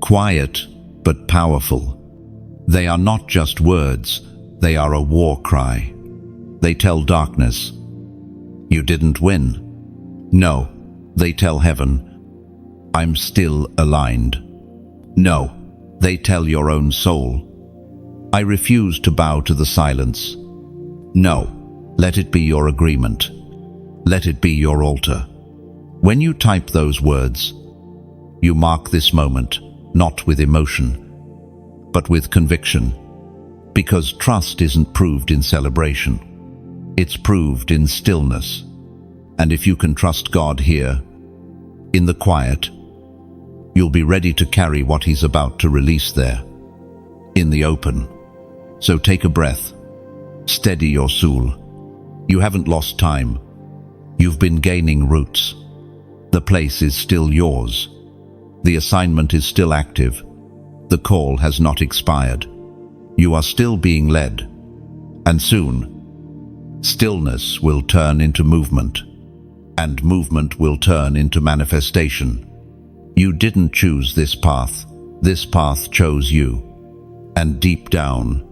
Quiet, but powerful. They are not just words, they are a war cry. They tell darkness, "You didn't win." No, they tell heaven, "I'm still aligned." No, they tell your own soul, "I refuse to bow to the silence." No, let it be your agreement. Let it be your altar. When you type those words, you mark this moment, not with emotion, but with conviction. Because trust isn't proved in celebration. It's proved in stillness. And if you can trust God here, in the quiet, you'll be ready to carry what He's about to release there, in the open. So take a breath. Steady your soul. You haven't lost time. You've been gaining roots. The place is still yours. The assignment is still active. The call has not expired. You are still being led. And soon, stillness will turn into movement. And movement will turn into manifestation. You didn't choose this path chose you. And deep down,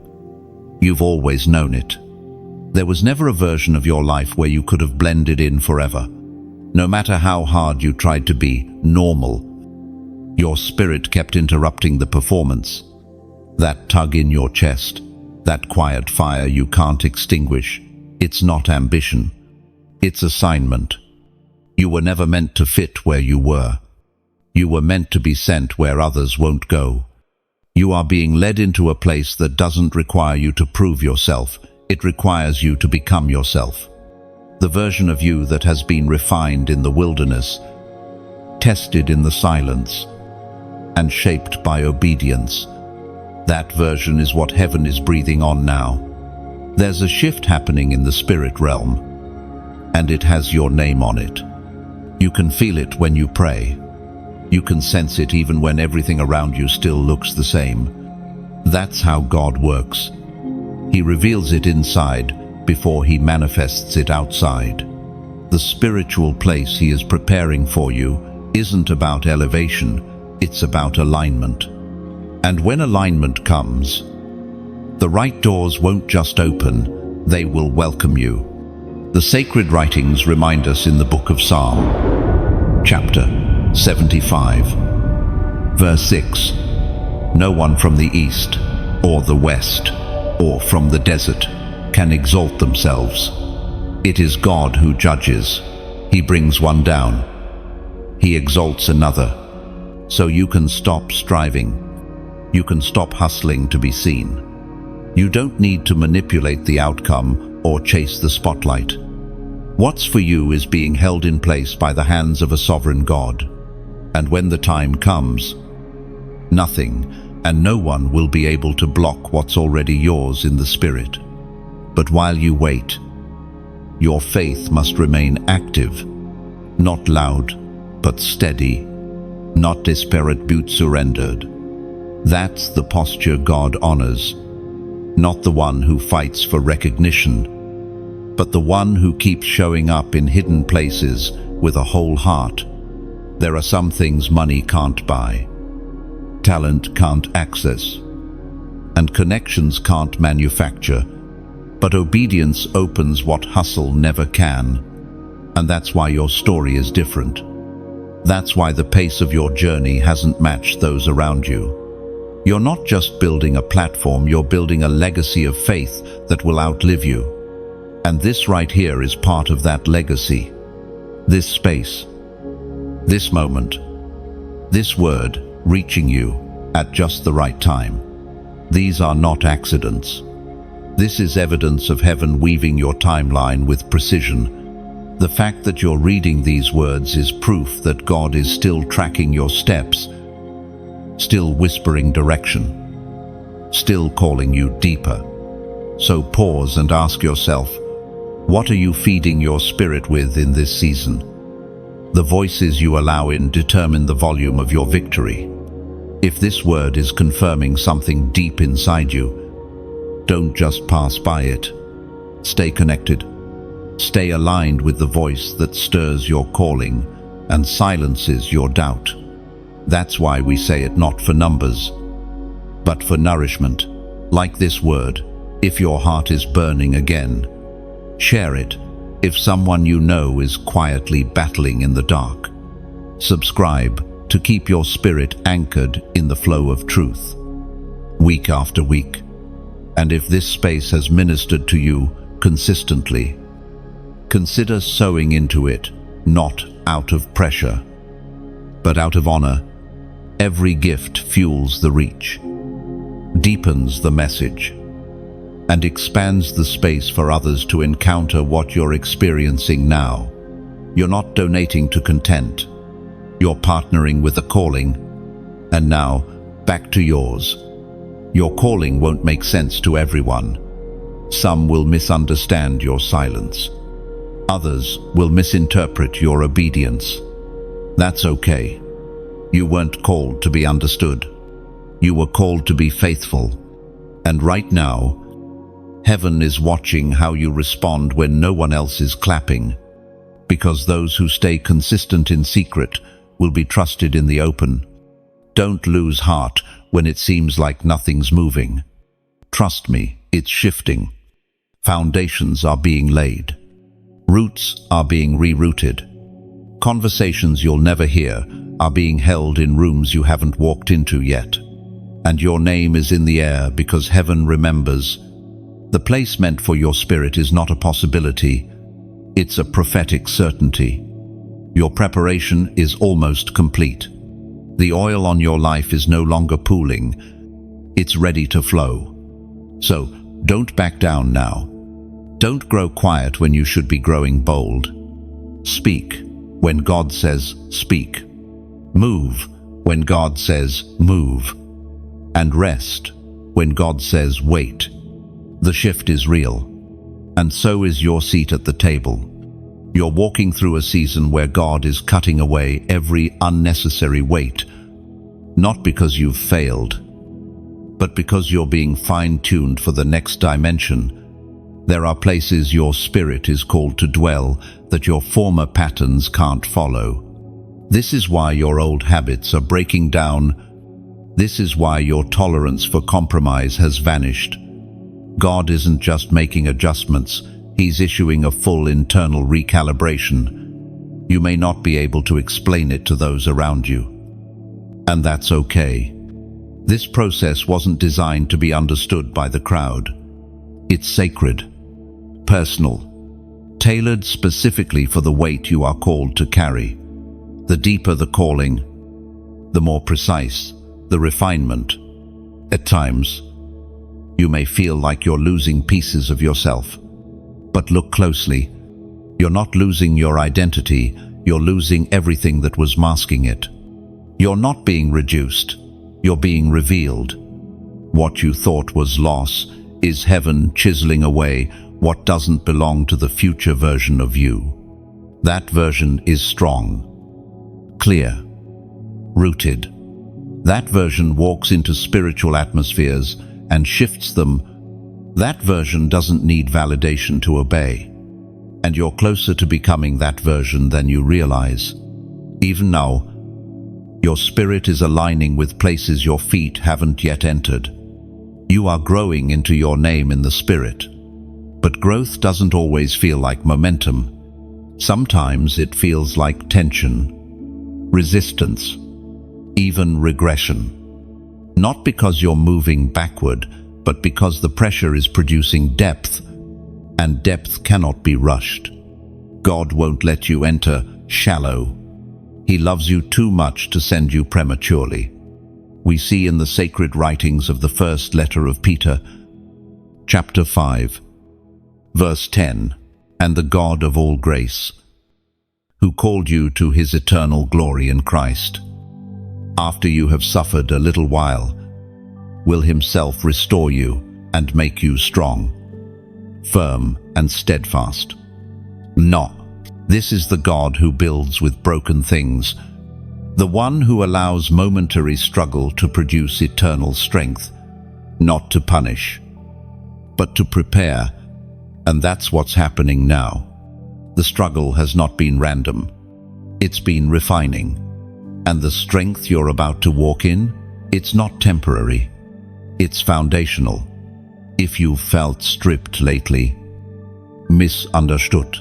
you've always known it. There was never a version of your life where you could have blended in forever. No matter how hard you tried to be normal, your spirit kept interrupting the performance. That tug in your chest, that quiet fire you can't extinguish, it's not ambition, it's assignment. You were never meant to fit where you were. You were meant to be sent where others won't go. You are being led into a place that doesn't require you to prove yourself. It requires you to become yourself. The version of you that has been refined in the wilderness, tested in the silence, and shaped by obedience. That version is what heaven is breathing on now. There's a shift happening in the spirit realm, and it has your name on it. You can feel it when you pray. You can sense it even when everything around you still looks the same. That's how God works. He reveals it inside before He manifests it outside. The spiritual place He is preparing for you isn't about elevation, it's about alignment. And when alignment comes, the right doors won't just open, they will welcome you. The sacred writings remind us in the book of Psalm, chapter 75, verse 6, "No one from the east or the west or from the desert can exalt themselves. It is God who judges. He brings one down. He exalts another." So you can stop striving. You can stop hustling to be seen. You don't need to manipulate the outcome or chase the spotlight. What's for you is being held in place by the hands of a sovereign God. And when the time comes, nothing and no one will be able to block what's already yours in the Spirit. But while you wait, your faith must remain active, not loud, but steady, not desperate but surrendered. That's the posture God honors, not the one who fights for recognition, but the one who keeps showing up in hidden places with a whole heart. There are some things money can't buy, talent can't access, and connections can't manufacture, but obedience opens what hustle never can. And that's why your story is different. That's why the pace of your journey hasn't matched those around you. You're not just building a platform, you're building a legacy of faith that will outlive you. And this right here is part of that legacy. This space, this moment, this word reaching you at just the right time. These are not accidents. This is evidence of heaven weaving your timeline with precision. The fact that you're reading these words is proof that God is still tracking your steps, still whispering direction, still calling you deeper. So pause and ask yourself, what are you feeding your spirit with in this season? The voices you allow in determine the volume of your victory. If this word is confirming something deep inside you, don't just pass by it. Stay connected. Stay aligned with the voice that stirs your calling and silences your doubt. That's why we say it not for numbers, but for nourishment. Like this word, if your heart is burning again, share it. If someone you know is quietly battling in the dark, subscribe to keep your spirit anchored in the flow of truth, week after week. And if this space has ministered to you consistently, consider sowing into it, not out of pressure, but out of honor. Every gift fuels the reach, deepens the message, and expands the space for others to encounter what you're experiencing now. You're not donating to content. You're partnering with a calling. And now, back to yours. Your calling won't make sense to everyone. Some will misunderstand your silence. Others will misinterpret your obedience. That's okay. You weren't called to be understood. You were called to be faithful. And right now, heaven is watching how you respond when no one else is clapping, because those who stay consistent in secret will be trusted in the open. Don't lose heart when it seems like nothing's moving. Trust me, it's shifting. Foundations are being laid. Roots are being rerouted. Conversations you'll never hear are being held in rooms you haven't walked into yet. And your name is in the air because heaven remembers. The place meant for your spirit is not a possibility. It's a prophetic certainty. Your preparation is almost complete. The oil on your life is no longer pooling. It's ready to flow. So don't back down now. Don't grow quiet when you should be growing bold. Speak when God says speak. Move when God says move. And rest when God says wait. The shift is real, and so is your seat at the table. You're walking through a season where God is cutting away every unnecessary weight, not because you've failed, but because you're being fine-tuned for the next dimension. There are places your spirit is called to dwell that your former patterns can't follow. This is why your old habits are breaking down. This is why your tolerance for compromise has vanished. God isn't just making adjustments, He's issuing a full internal recalibration. You may not be able to explain it to those around you. And that's okay. This process wasn't designed to be understood by the crowd. It's sacred, personal, tailored specifically for the weight you are called to carry. The deeper the calling, the more precise the refinement. At times, you may feel like you're losing pieces of yourself. But look closely. You're not losing your identity, you're losing everything that was masking it. You're not being reduced, you're being revealed. What you thought was loss is heaven chiseling away what doesn't belong to the future version of you. That version is strong, clear, rooted. That version walks into spiritual atmospheres and shifts them. That version doesn't need validation to obey. And you're closer to becoming that version than you realize. Even now, your spirit is aligning with places your feet haven't yet entered. You are growing into your name in the spirit. But growth doesn't always feel like momentum. Sometimes it feels like tension, resistance, even regression. Not because you're moving backward, but because the pressure is producing depth, and depth cannot be rushed. God won't let you enter shallow. He loves you too much to send you prematurely. We see in the sacred writings of the first letter of Peter, chapter 5, verse 10, "And the God of all grace, who called you to his eternal glory in Christ. After you have suffered a little while, will himself restore you and make you strong, firm and steadfast. No, this is the God who builds with broken things, the one who allows momentary struggle to produce eternal strength, not to punish, but to prepare. And that's what's happening now. The struggle has not been random. It's been refining. And the strength you're about to walk in, it's not temporary. It's foundational. If you've felt stripped lately, misunderstood,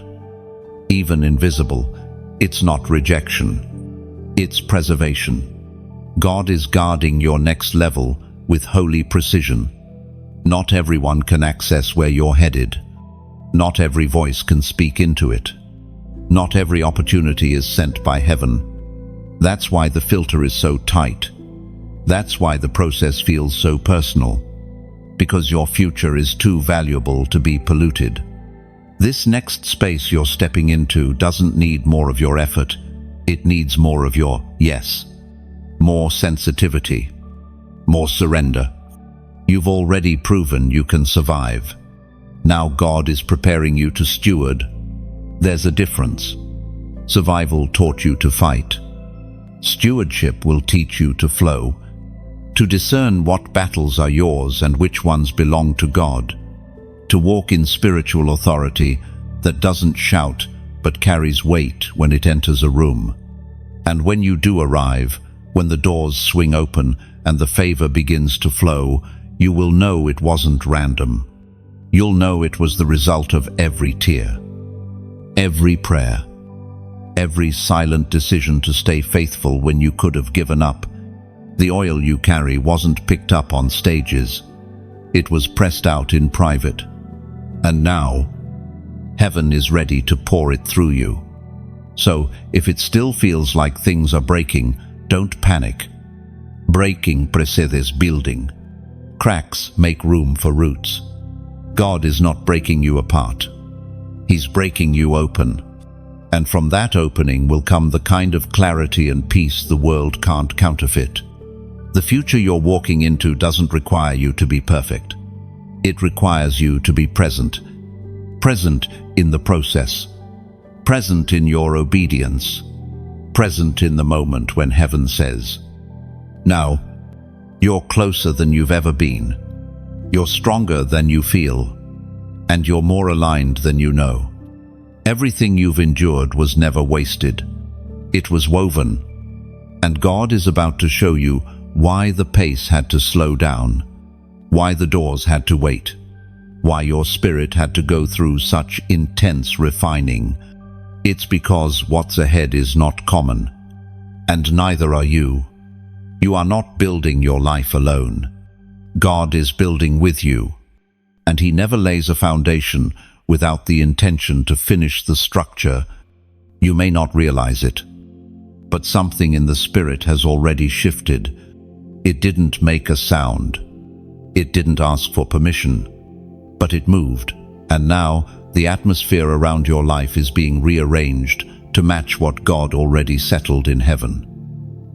even invisible, it's not rejection. It's preservation. God is guarding your next level with holy precision. Not everyone can access where you're headed. Not every voice can speak into it. Not every opportunity is sent by heaven. That's why the filter is so tight. That's why the process feels so personal. Because your future is too valuable to be polluted. This next space you're stepping into doesn't need more of your effort. It needs more of your yes. More sensitivity. More surrender. You've already proven you can survive. Now God is preparing you to steward. There's a difference. Survival taught you to fight. Stewardship will teach you to flow, to discern what battles are yours and which ones belong to God, to walk in spiritual authority that doesn't shout but carries weight when it enters a room. And when you do arrive, when the doors swing open and the favor begins to flow, you will know it wasn't random. You'll know it was the result of every tear, every prayer, every silent decision to stay faithful when you could have given up. The oil you carry wasn't picked up on stages. It was pressed out in private. And now, heaven is ready to pour it through you. So, if it still feels like things are breaking, don't panic. Breaking precedes building. Cracks make room for roots. God is not breaking you apart. He's breaking you open. And from that opening will come the kind of clarity and peace the world can't counterfeit. The future you're walking into doesn't require you to be perfect. It requires you to be present. Present in the process. Present in your obedience. Present in the moment when heaven says, "Now, you're closer than you've ever been. You're stronger than you feel. And you're more aligned than you know. Everything you've endured was never wasted. It was woven. And God is about to show you why the pace had to slow down, why the doors had to wait, why your spirit had to go through such intense refining. It's because what's ahead is not common, and neither are you. You are not building your life alone. God is building with you, and He never lays a foundation without the intention to finish the structure. You may not realize it, but something in the spirit has already shifted. It didn't make a sound. It didn't ask for permission, but it moved, and now the atmosphere around your life is being rearranged to match what God already settled in heaven.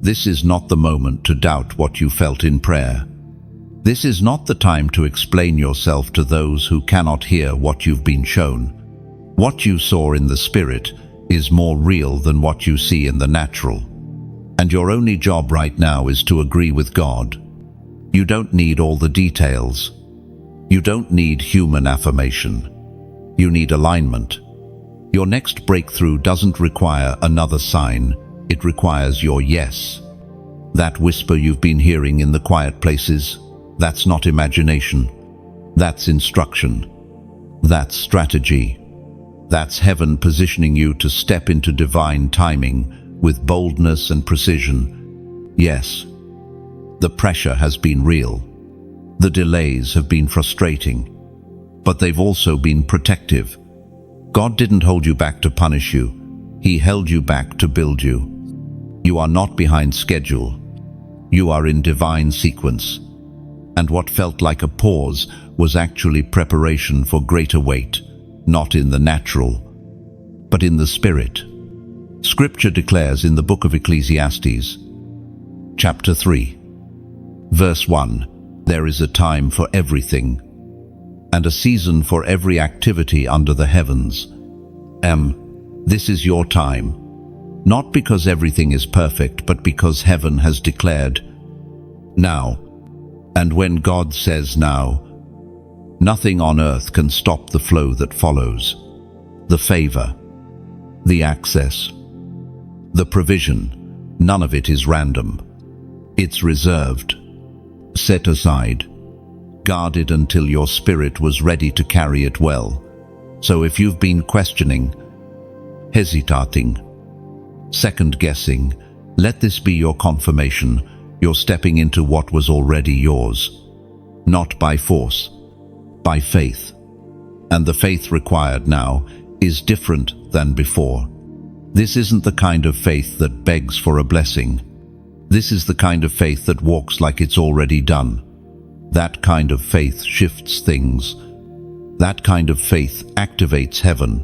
This is not the moment to doubt what you felt in prayer. This is not the time to explain yourself to those who cannot hear what you've been shown. What you saw in the spirit is more real than what you see in the natural. And your only job right now is to agree with God. You don't need all the details. You don't need human affirmation. You need alignment. Your next breakthrough doesn't require another sign. It requires your yes. That whisper you've been hearing in the quiet places, that's not imagination. That's instruction. That's strategy. That's heaven positioning you to step into divine timing with boldness and precision. Yes, the pressure has been real. The delays have been frustrating, but they've also been protective. God didn't hold you back to punish you. He held you back to build you. You are not behind schedule. You are in divine sequence. And what felt like a pause was actually preparation for greater weight, not in the natural, but in the spirit. Scripture declares in the book of Ecclesiastes, chapter 3, verse 1, "There is a time for everything, and a season for every activity under the heavens." This is your time, not because everything is perfect, but because heaven has declared now. And when God says now, nothing on earth can stop the flow that follows. The favor, the access, the provision, none of it is random. It's reserved, set aside, guarded until your spirit was ready to carry it well. So if you've been questioning, hesitating, second-guessing, let this be your confirmation. You're stepping into what was already yours, not by force, by faith. And the faith required now is different than before. This isn't the kind of faith that begs for a blessing. This is the kind of faith that walks like it's already done. That kind of faith shifts things. That kind of faith activates heaven.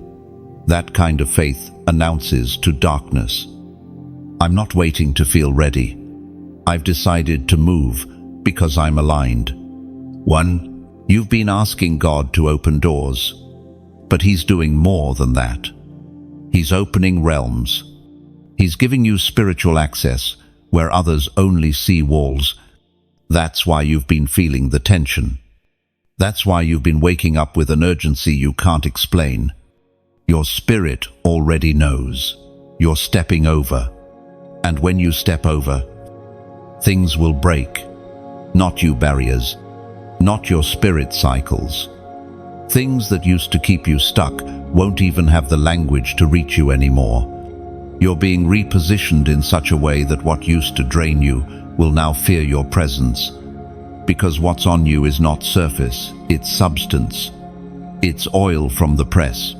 That kind of faith announces to darkness, "I'm not waiting to feel ready. I've decided to move because I'm aligned." You've been asking God to open doors, but He's doing more than that. He's opening realms. He's giving you spiritual access where others only see walls. That's why you've been feeling the tension. That's why you've been waking up with an urgency you can't explain. Your spirit already knows. You're stepping over. And when you step over, things will break. Not you barriers, not your spirit cycles. Things that used to keep you stuck won't even have the language to reach you anymore. You're being repositioned in such a way that what used to drain you will now fear your presence. Because what's on you is not surface, it's substance. It's oil from the press,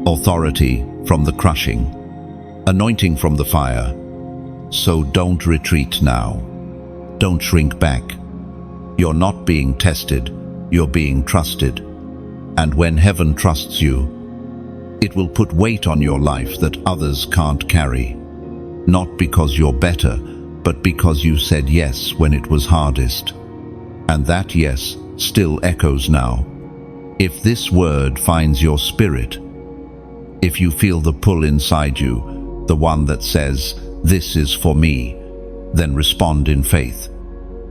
authority from the crushing, anointing from the fire. So don't retreat now. Don't shrink back. You're not being tested, you're being trusted. And when heaven trusts you, it will put weight on your life that others can't carry. Not because you're better, but because you said yes when it was hardest. And that yes still echoes now. If this word finds your spirit, if you feel the pull inside you, the one that says, "This is for me," then respond in faith.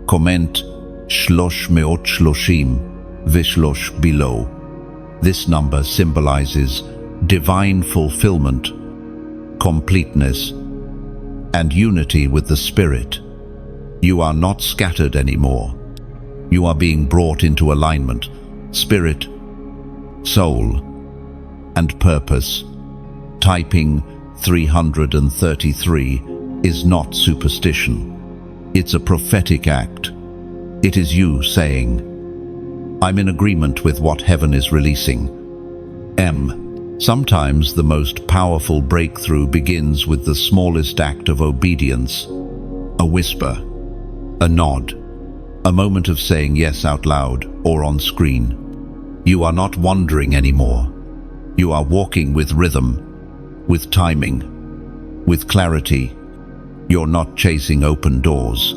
Comment 330 vishlosh below. This number symbolizes divine fulfillment, completeness, and unity with the Spirit. You are not scattered anymore. You are being brought into alignment, spirit, soul, and purpose. Typing 333 is not superstition. It's a prophetic act. It is you saying, "I'm in agreement with what heaven is releasing." Sometimes the most powerful breakthrough begins with the smallest act of obedience. A whisper, a nod, a moment of saying yes out loud or on screen. You are not wandering anymore. You are walking with rhythm, with timing, with clarity. You're not chasing open doors.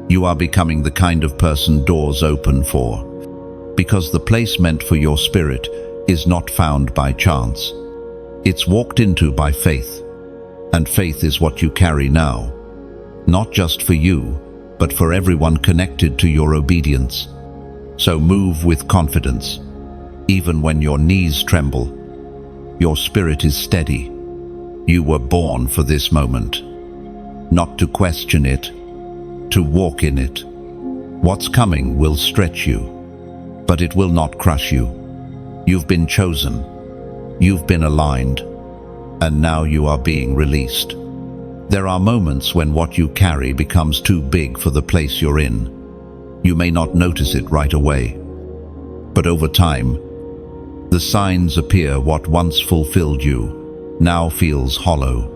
You are becoming the kind of person doors open for. Because the place meant for your spirit is not found by chance. It's walked into by faith. And faith is what you carry now. Not just for you, but for everyone connected to your obedience. So move with confidence. Even when your knees tremble, your spirit is steady. You were born for this moment. Not to question it, to walk in it. What's coming will stretch you, but it will not crush you. You've been chosen, you've been aligned, and now you are being released. There are moments when what you carry becomes too big for the place you're in. You may not notice it right away, but over time, the signs appear. What once fulfilled you now feels hollow.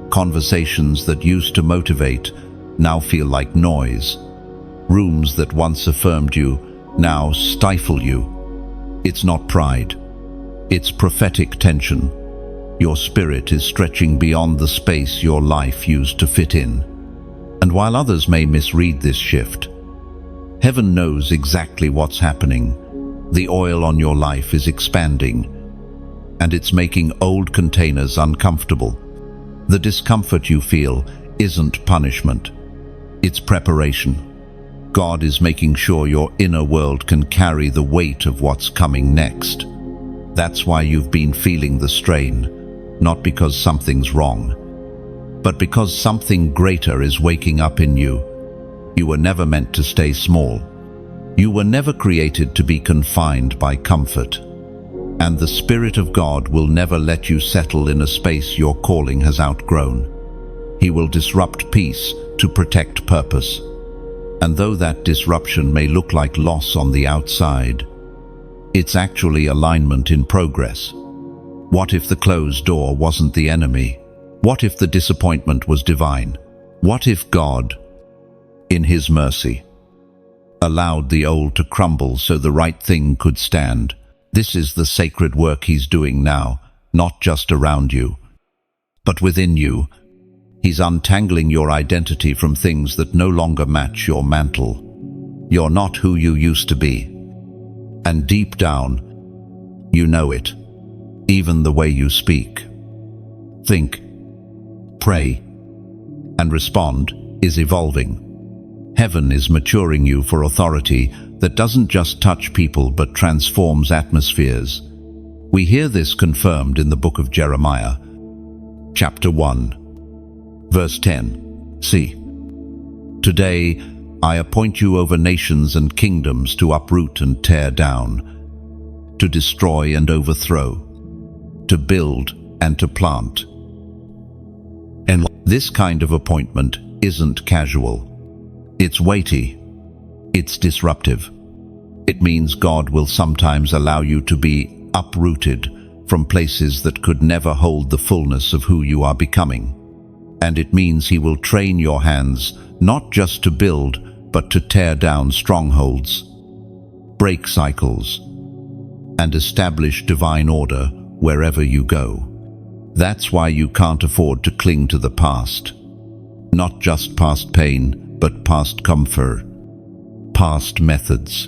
Conversations that used to motivate now feel like noise. Rooms that once affirmed you now stifle you. It's not pride. It's prophetic tension. Your spirit is stretching beyond the space your life used to fit in. And while others may misread this shift, heaven knows exactly what's happening. The oil on your life is expanding, and it's making old containers uncomfortable. The discomfort you feel isn't punishment, it's preparation. God is making sure your inner world can carry the weight of what's coming next. That's why you've been feeling the strain, not because something's wrong, but because something greater is waking up in you. You were never meant to stay small. You were never created to be confined by comfort. And the Spirit of God will never let you settle in a space your calling has outgrown. He will disrupt peace to protect purpose. And though that disruption may look like loss on the outside, it's actually alignment in progress. What if the closed door wasn't the enemy? What if the disappointment was divine? What if God, in His mercy, allowed the old to crumble so the right thing could stand? This is the sacred work He's doing now, not just around you, but within you. He's untangling your identity from things that no longer match your mantle. You're not who you used to be. And deep down, you know it, even the way you speak, think, pray, and respond is evolving. Heaven is maturing you for authority that doesn't just touch people but transforms atmospheres. We hear this confirmed in the book of Jeremiah, chapter 1, verse 10. See, today I appoint you over nations and kingdoms to uproot and tear down, to destroy and overthrow, to build and to plant. And this kind of appointment isn't casual. It's weighty. It's disruptive. It means God will sometimes allow you to be uprooted from places that could never hold the fullness of who you are becoming. And it means He will train your hands not just to build, but to tear down strongholds, break cycles, and establish divine order wherever you go. That's why you can't afford to cling to the past. Not just past pain, but past comfort, past methods,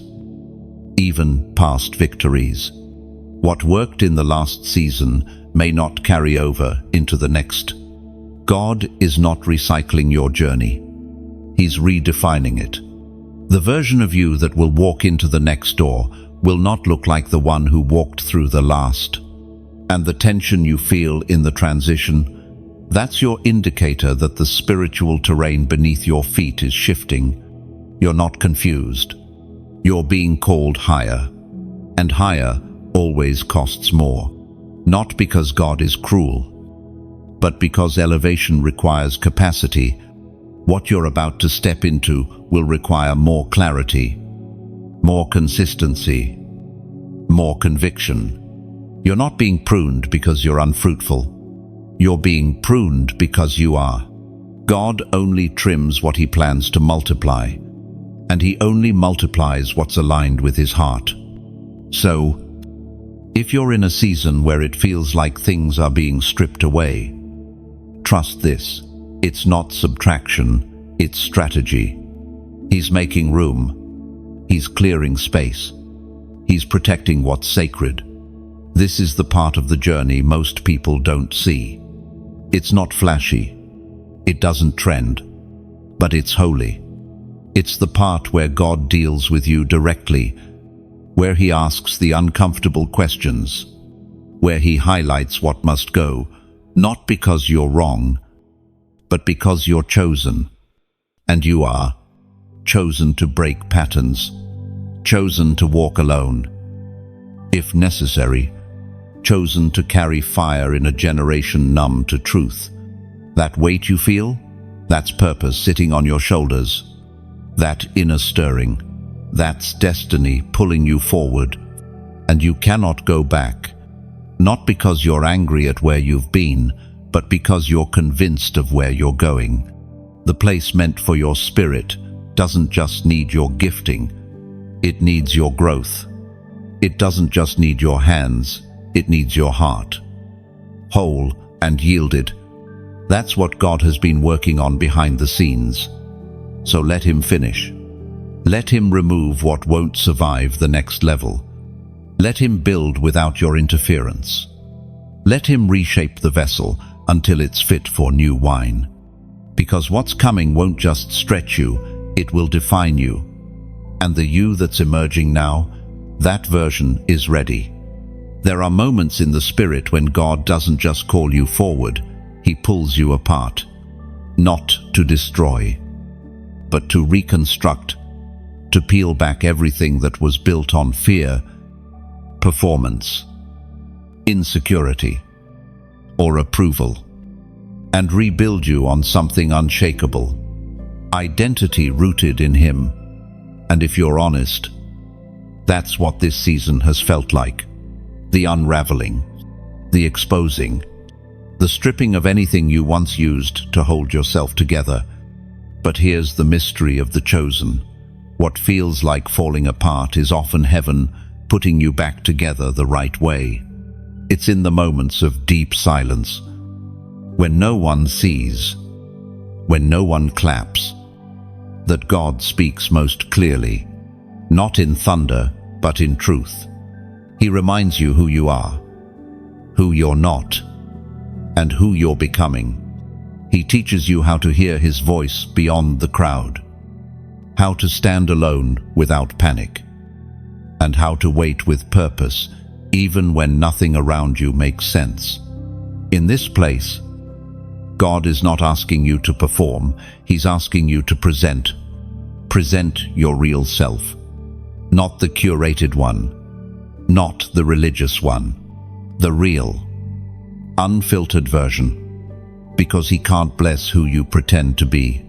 even past victories. What worked in the last season may not carry over into the next. God is not recycling your journey. He's redefining it. The version of you that will walk into the next door will not look like the one who walked through the last. And the tension you feel in the transition, that's your indicator that the spiritual terrain beneath your feet is shifting. You're not confused. You're being called higher. And higher always costs more. Not because God is cruel, but because elevation requires capacity. What you're about to step into will require more clarity, more consistency, more conviction. You're not being pruned because you're unfruitful. You're being pruned because you are. God only trims what He plans to multiply, and He only multiplies what's aligned with His heart. So, if you're in a season where it feels like things are being stripped away, trust this. It's not subtraction, it's strategy. He's making room. He's clearing space. He's protecting what's sacred. This is the part of the journey most people don't see. It's not flashy. It doesn't trend. But it's holy. It's the part where God deals with you directly, where He asks the uncomfortable questions, where He highlights what must go, not because you're wrong, but because you're chosen. And you are chosen to break patterns, chosen to walk alone, if necessary, chosen to carry fire in a generation numb to truth. That weight you feel, that's purpose sitting on your shoulders. That inner stirring, that's destiny pulling you forward. And you cannot go back, not because you're angry at where you've been, but because you're convinced of where you're going. The place meant for your spirit doesn't just need your gifting, it needs your growth. It doesn't just need your hands, it needs your heart. whole, and yielded. That's what God has been working on behind the scenes. So let Him finish. Let Him remove what won't survive the next level. Let Him build without your interference. Let Him reshape the vessel until it's fit for new wine. Because what's coming won't just stretch you, it will define you. And the you that's emerging now, that version is ready. There are moments in the Spirit when God doesn't just call you forward, He pulls you apart. Not to destroy, but to reconstruct, to peel back everything that was built on fear, performance, insecurity, or approval, and rebuild you on something unshakable, identity rooted in Him. And if you're honest, that's what this season has felt like. The unraveling, the exposing, the stripping of anything you once used to hold yourself together. But here's the mystery of the chosen. What feels like falling apart is often heaven putting you back together the right way. It's in the moments of deep silence, when no one sees, when no one claps, that God speaks most clearly, not in thunder, but in truth. He reminds you who you are, who you're not, and who you're becoming. He teaches you how to hear His voice beyond the crowd, how to stand alone without panic, and how to wait with purpose even when nothing around you makes sense. In this place, God is not asking you to perform, He's asking you to present. Present your real self, not the curated one, not the religious one, the real, unfiltered version. Because He can't bless who you pretend to be.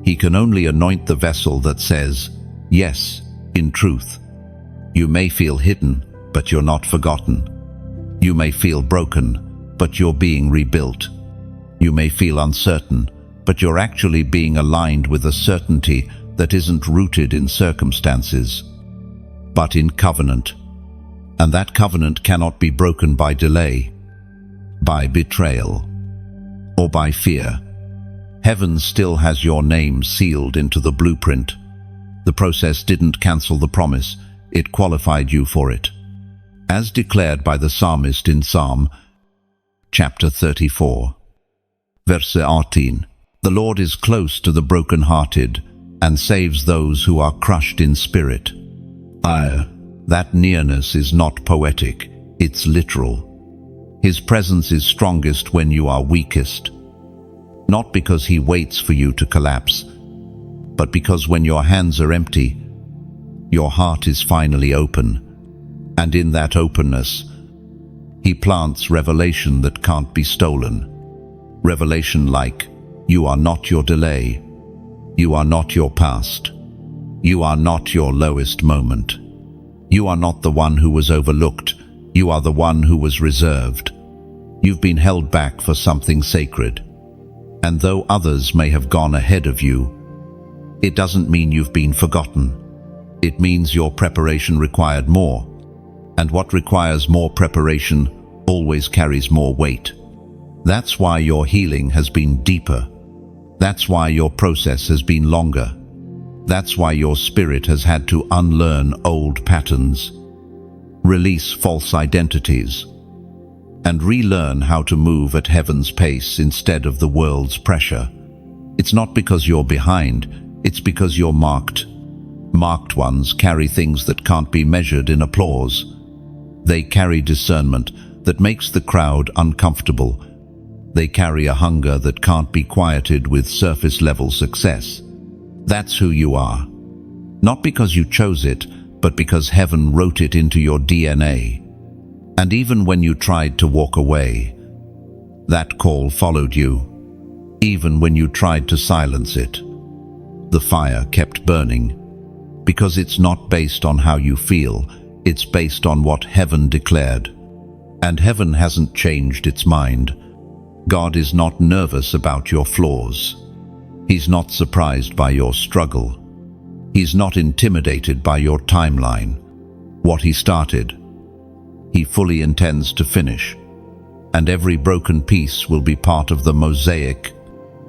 He can only anoint the vessel that says, yes, in truth. You may feel hidden, but you're not forgotten. You may feel broken, but you're being rebuilt. You may feel uncertain, but you're actually being aligned with a certainty that isn't rooted in circumstances, but in covenant. And that covenant cannot be broken by delay, by betrayal, or by fear. Heaven still has your name sealed into the blueprint. The process didn't cancel the promise, it qualified you for it. As declared by the psalmist in Psalm chapter 34, verse 18, "The Lord is close to the broken-hearted and saves those who are crushed in spirit." That nearness is not poetic, it's literal. His presence is strongest when you are weakest. Not because He waits for you to collapse, but because when your hands are empty, your heart is finally open. And in that openness, He plants revelation that can't be stolen. Revelation like, you are not your delay. You are not your past. You are not your lowest moment. You are not the one who was overlooked. You are the one who was reserved. You've been held back for something sacred. And though others may have gone ahead of you, it doesn't mean you've been forgotten. It means your preparation required more. And what requires more preparation always carries more weight. That's why your healing has been deeper. That's why your process has been longer. That's why your spirit has had to unlearn old patterns, release false identities, and relearn how to move at heaven's pace instead of the world's pressure. It's not because you're behind, it's because you're marked. Marked ones carry things that can't be measured in applause. They carry discernment that makes the crowd uncomfortable. They carry a hunger that can't be quieted with surface-level success. That's who you are. Not because you chose it, but because heaven wrote it into your DNA. And even when you tried to walk away, that call followed you. Even when you tried to silence it, the fire kept burning. Because it's not based on how you feel, it's based on what heaven declared. And heaven hasn't changed its mind. God is not nervous about your flaws. He's not surprised by your struggle. He's not intimidated by your timeline. What He started, He fully intends to finish. and every broken piece will be part of the mosaic.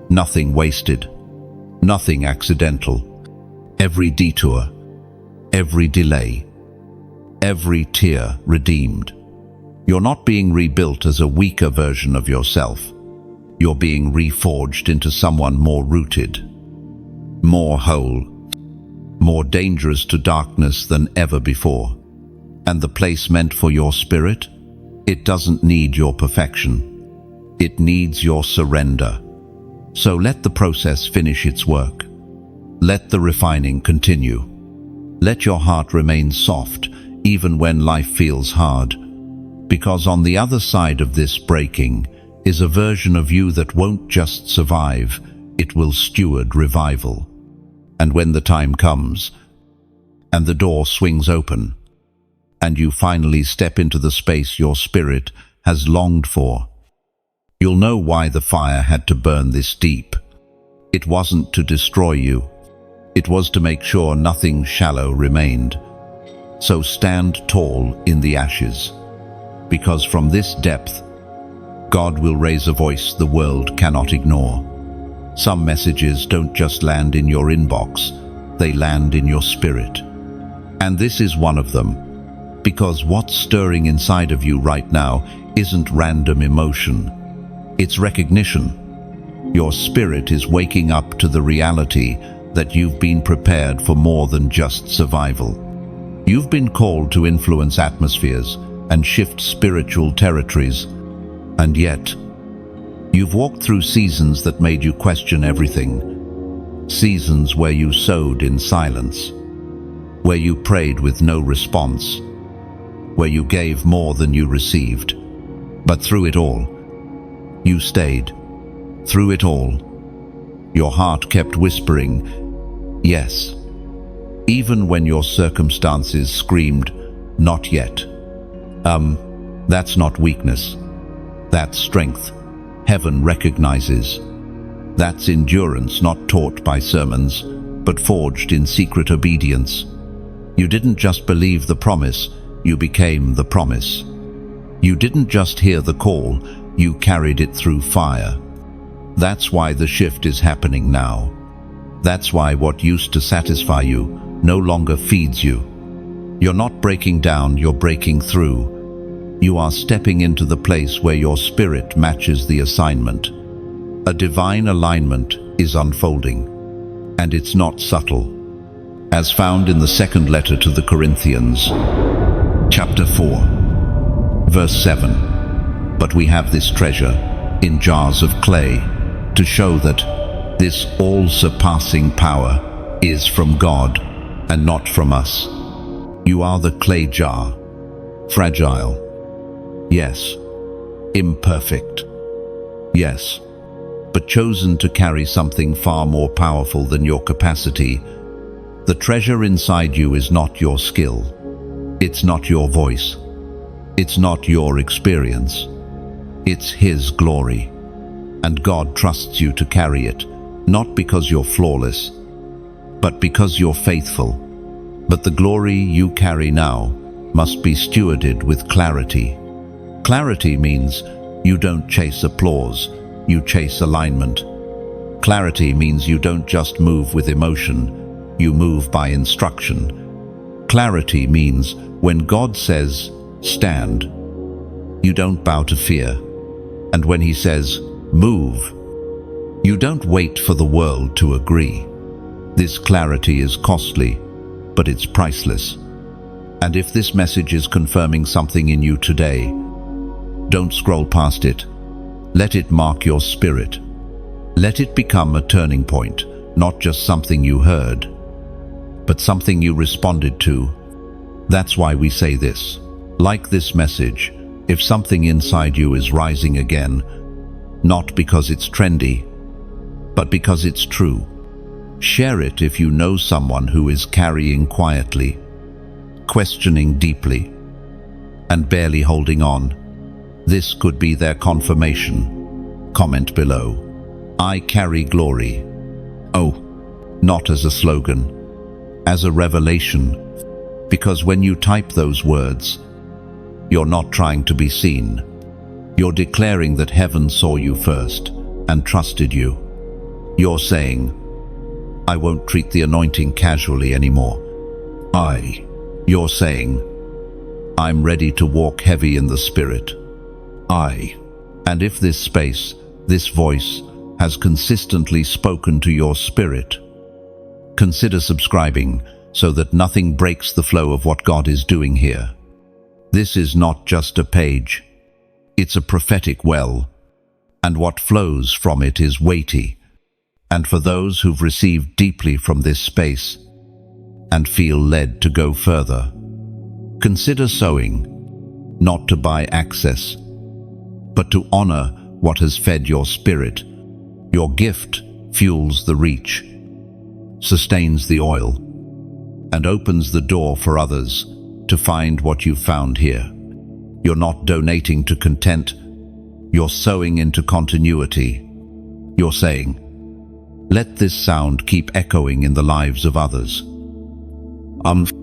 Nothing wasted, nothing accidental. Every detour, every delay, every tear redeemed. You're not being rebuilt as a weaker version of yourself. You're being reforged into someone more rooted, more whole, more dangerous to darkness than ever before. And the place meant for your spirit? It doesn't need your perfection. It needs your surrender. So let the process finish its work. Let the refining continue. Let your heart remain soft, even when life feels hard. Because on the other side of this breaking is a version of you that won't just survive, it will steward revival. And when the time comes, and the door swings open, and you finally step into the space your spirit has longed for, you'll know why the fire had to burn this deep. It wasn't to destroy you. It was to make sure nothing shallow remained. So stand tall in the ashes, because from this depth, God will raise a voice the world cannot ignore. Some messages don't just land in your inbox, they land in your spirit. And this is one of them, because what's stirring inside of you right now isn't random emotion. It's recognition. Your spirit is waking up to the reality that you've been prepared for more than just survival. You've been called to influence atmospheres and shift spiritual territories, and yet, you've walked through seasons that made you question everything. Seasons where you sowed in silence, where you prayed with no response, where you gave more than you received. But through it all, you stayed. Through it all, your heart kept whispering, yes. Even when your circumstances screamed, not yet. That's not weakness. That's strength. Heaven recognizes. That's endurance not taught by sermons, but forged in secret obedience. You didn't just believe the promise, you became the promise. You didn't just hear the call, you carried it through fire. That's why the shift is happening now. That's why what used to satisfy you no longer feeds you. You're not breaking down, you're breaking through. You are stepping into the place where your spirit matches the assignment. A divine alignment is unfolding, and it's not subtle. As found in the second letter to the Corinthians, chapter 4, verse 7. But we have this treasure in jars of clay to show that this all-surpassing power is from God and not from us. You are the clay jar, fragile, yes, imperfect, yes, but chosen to carry something far more powerful than your capacity. The treasure inside you is not your skill. It's not your voice. It's not your experience. It's His glory. And God trusts you to carry it, not because you're flawless, but because you're faithful. But the glory you carry now must be stewarded with clarity. Clarity means you don't chase applause, you chase alignment. Clarity means you don't just move with emotion, you move by instruction. Clarity means when God says, stand, you don't bow to fear. And when He says, move, you don't wait for the world to agree. This clarity is costly, but it's priceless. And if this message is confirming something in you today, don't scroll past it. Let it mark your spirit. Let it become a turning point, not just something you heard, but something you responded to. That's why we say this. Like this message, if something inside you is rising again, not because it's trendy, but because it's true, share it if you know someone who is carrying quietly, questioning deeply, and barely holding on. This could be their confirmation. Comment below. I carry glory. Oh, not as a slogan, as a revelation. Because when you type those words, you're not trying to be seen. You're declaring that heaven saw you first and trusted you. You're saying, I won't treat the anointing casually anymore. You're saying, I'm ready to walk heavy in the Spirit. And if this space, this voice, has consistently spoken to your spirit, consider subscribing so that nothing breaks the flow of what God is doing here. This is not just a page. It's a prophetic well, and what flows from it is weighty. And for those who've received deeply from this space and feel led to go further, consider sowing, not to buy access, but to honor what has fed your spirit. Your gift fuels the reach, sustains the oil, and opens the door for others to find what you've found here. You're not donating to content, you're sowing into continuity. You're saying, let this sound keep echoing in the lives of others.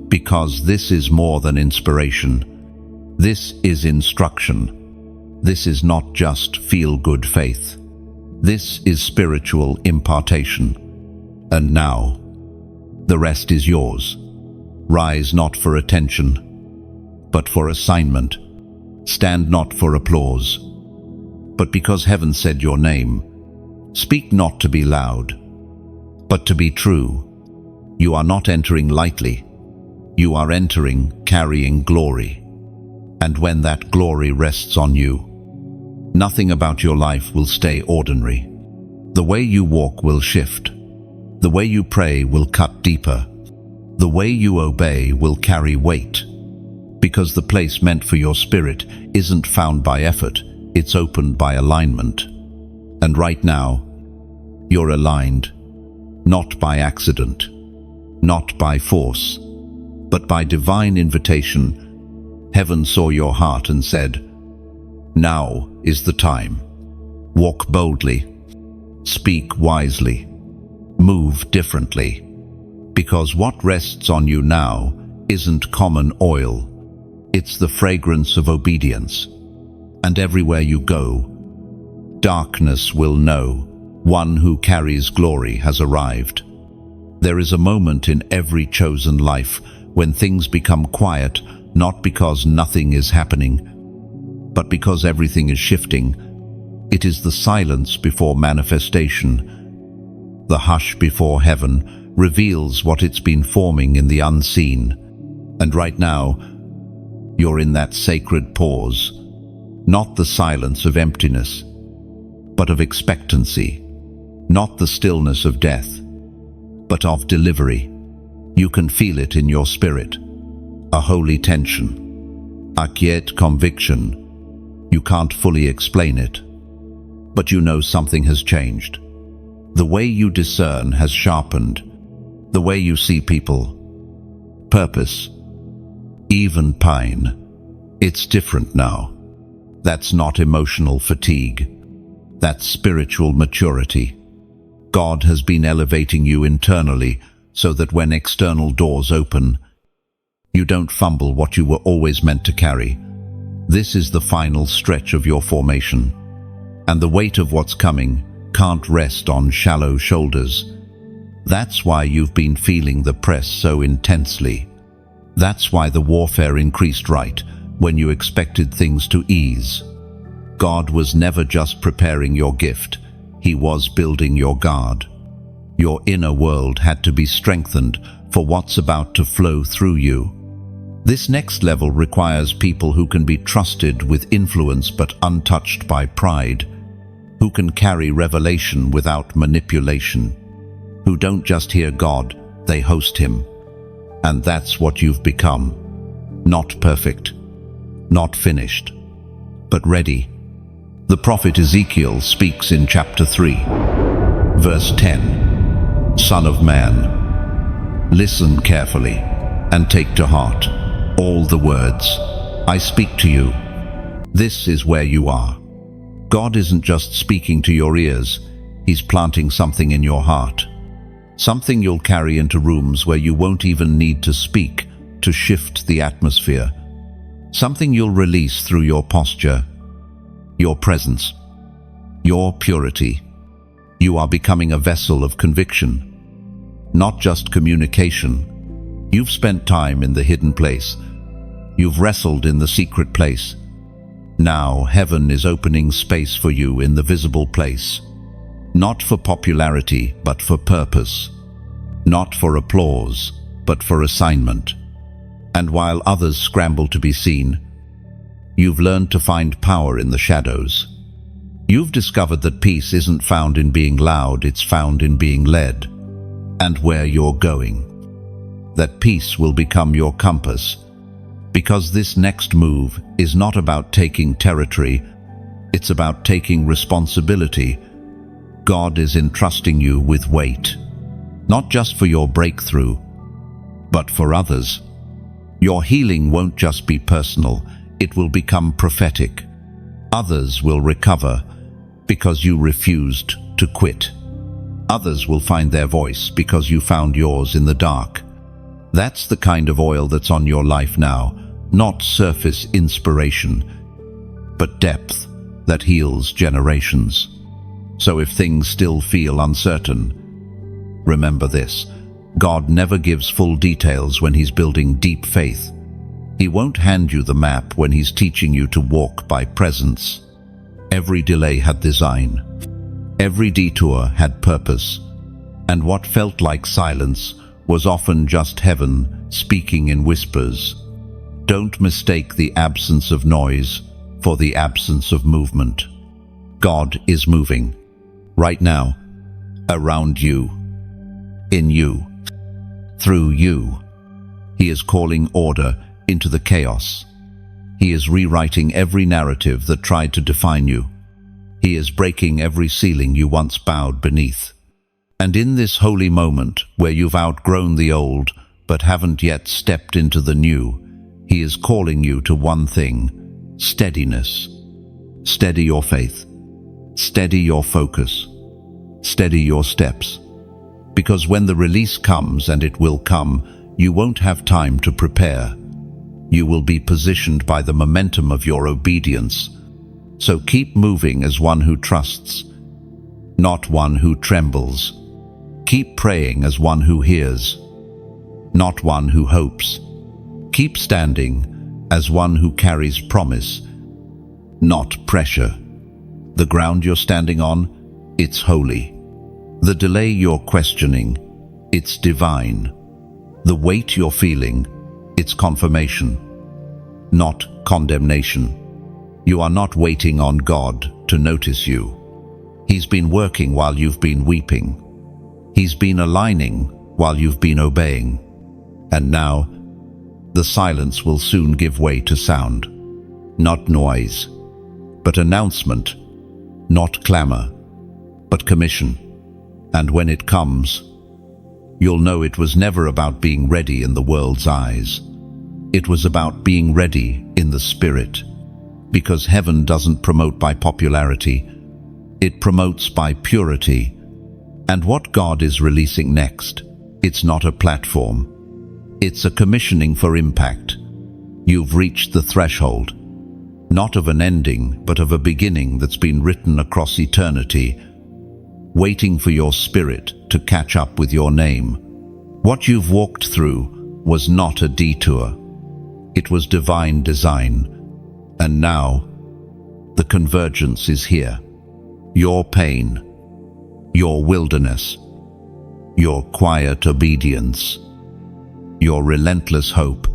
Because this is more than inspiration. This is instruction. This is not just feel-good faith. This is spiritual impartation. And now, the rest is yours. Rise not for attention, but for assignment. Stand not for applause, but because heaven said your name. Speak not to be loud, but to be true. You are not entering lightly. You are entering carrying glory. And when that glory rests on you, nothing about your life will stay ordinary. The way you walk will shift. The way you pray will cut deeper. The way you obey will carry weight. Because the place meant for your spirit isn't found by effort, it's opened by alignment. And right now, you're aligned, not by accident, not by force, but by divine invitation. Heaven saw your heart and said, now is the time. Walk boldly, speak wisely, move differently, because what rests on you now isn't common oil, it's the fragrance of obedience. And everywhere you go, darkness will know one who carries glory has arrived. There is a moment in every chosen life when things become quiet, not because nothing is happening, but because everything is shifting. It is the silence before manifestation. The hush before heaven reveals what it's been forming in the unseen. And right now, you're in that sacred pause, not the silence of emptiness, but of expectancy, not the stillness of death, but of delivery. You can feel it in your spirit, a holy tension, a quiet conviction. You can't fully explain it, but you know something has changed. The way you discern has sharpened, the way you see people, purpose, even pain. It's different now. That's not emotional fatigue. That's spiritual maturity. God has been elevating you internally so that when external doors open, you don't fumble what you were always meant to carry. This is the final stretch of your formation, and the weight of what's coming can't rest on shallow shoulders. That's why you've been feeling the press so intensely. That's why the warfare increased right when you expected things to ease. God was never just preparing your gift, He was building your guard. Your inner world had to be strengthened for what's about to flow through you. This next level requires people who can be trusted with influence but untouched by pride, who can carry revelation without manipulation, who don't just hear God, they host Him. And that's what you've become. Not perfect, not finished, but ready. The prophet Ezekiel speaks in chapter 3, verse 10, Son of man, listen carefully and take to heart all the words I speak to you. This is where you are. God isn't just speaking to your ears, He's planting something in your heart. Something you'll carry into rooms where you won't even need to speak to shift the atmosphere. Something you'll release through your posture, your presence, your purity. You are becoming a vessel of conviction, not just communication. You've spent time in the hidden place. You've wrestled in the secret place. Now heaven is opening space for you in the visible place. Not for popularity, but for purpose. Not for applause, but for assignment. And while others scramble to be seen, you've learned to find power in the shadows. You've discovered that peace isn't found in being loud, it's found in being led. And where you're going. That peace will become your compass. Because this next move is not about taking territory, it's about taking responsibility. God is entrusting you with weight, not just for your breakthrough, but for others. Your healing won't just be personal, it will become prophetic. Others will recover because you refused to quit. Others will find their voice because you found yours in the dark. That's the kind of oil that's on your life now, not surface inspiration, but depth that heals generations. So if things still feel uncertain, remember this: God never gives full details when He's building deep faith. He won't hand you the map when He's teaching you to walk by presence. Every delay had design. Every detour had purpose. And what felt like silence was often just heaven speaking in whispers. Don't mistake the absence of noise for the absence of movement. God is moving. Right now. Around you. In you. Through you. He is calling order into the chaos. He is rewriting every narrative that tried to define you. He is breaking every ceiling you once bowed beneath. And in this holy moment, where you've outgrown the old but haven't yet stepped into the new, He is calling you to one thing: steadiness. Steady your faith. Steady your focus. Steady your steps. Because when the release comes, and it will come, you won't have time to prepare. You will be positioned by the momentum of your obedience. So keep moving as one who trusts, not one who trembles. Keep praying as one who hears, not one who hopes. Keep standing as one who carries promise, not pressure. The ground you're standing on, it's holy. The delay you're questioning, it's divine. The weight you're feeling, it's confirmation, not condemnation. You are not waiting on God to notice you. He's been working while you've been weeping. He's been aligning while you've been obeying. And now, the silence will soon give way to sound. Not noise, but announcement. Not clamor, but commission. And when it comes, you'll know it was never about being ready in the world's eyes. It was about being ready in the Spirit. Because heaven doesn't promote by popularity, it promotes by purity. And what God is releasing next, it's not a platform. It's a commissioning for impact. You've reached the threshold, not of an ending, but of a beginning that's been written across eternity, waiting for your spirit to catch up with your name. What you've walked through was not a detour. It was divine design. And now, the convergence is here. Your pain, your wilderness, your quiet obedience, your relentless hope,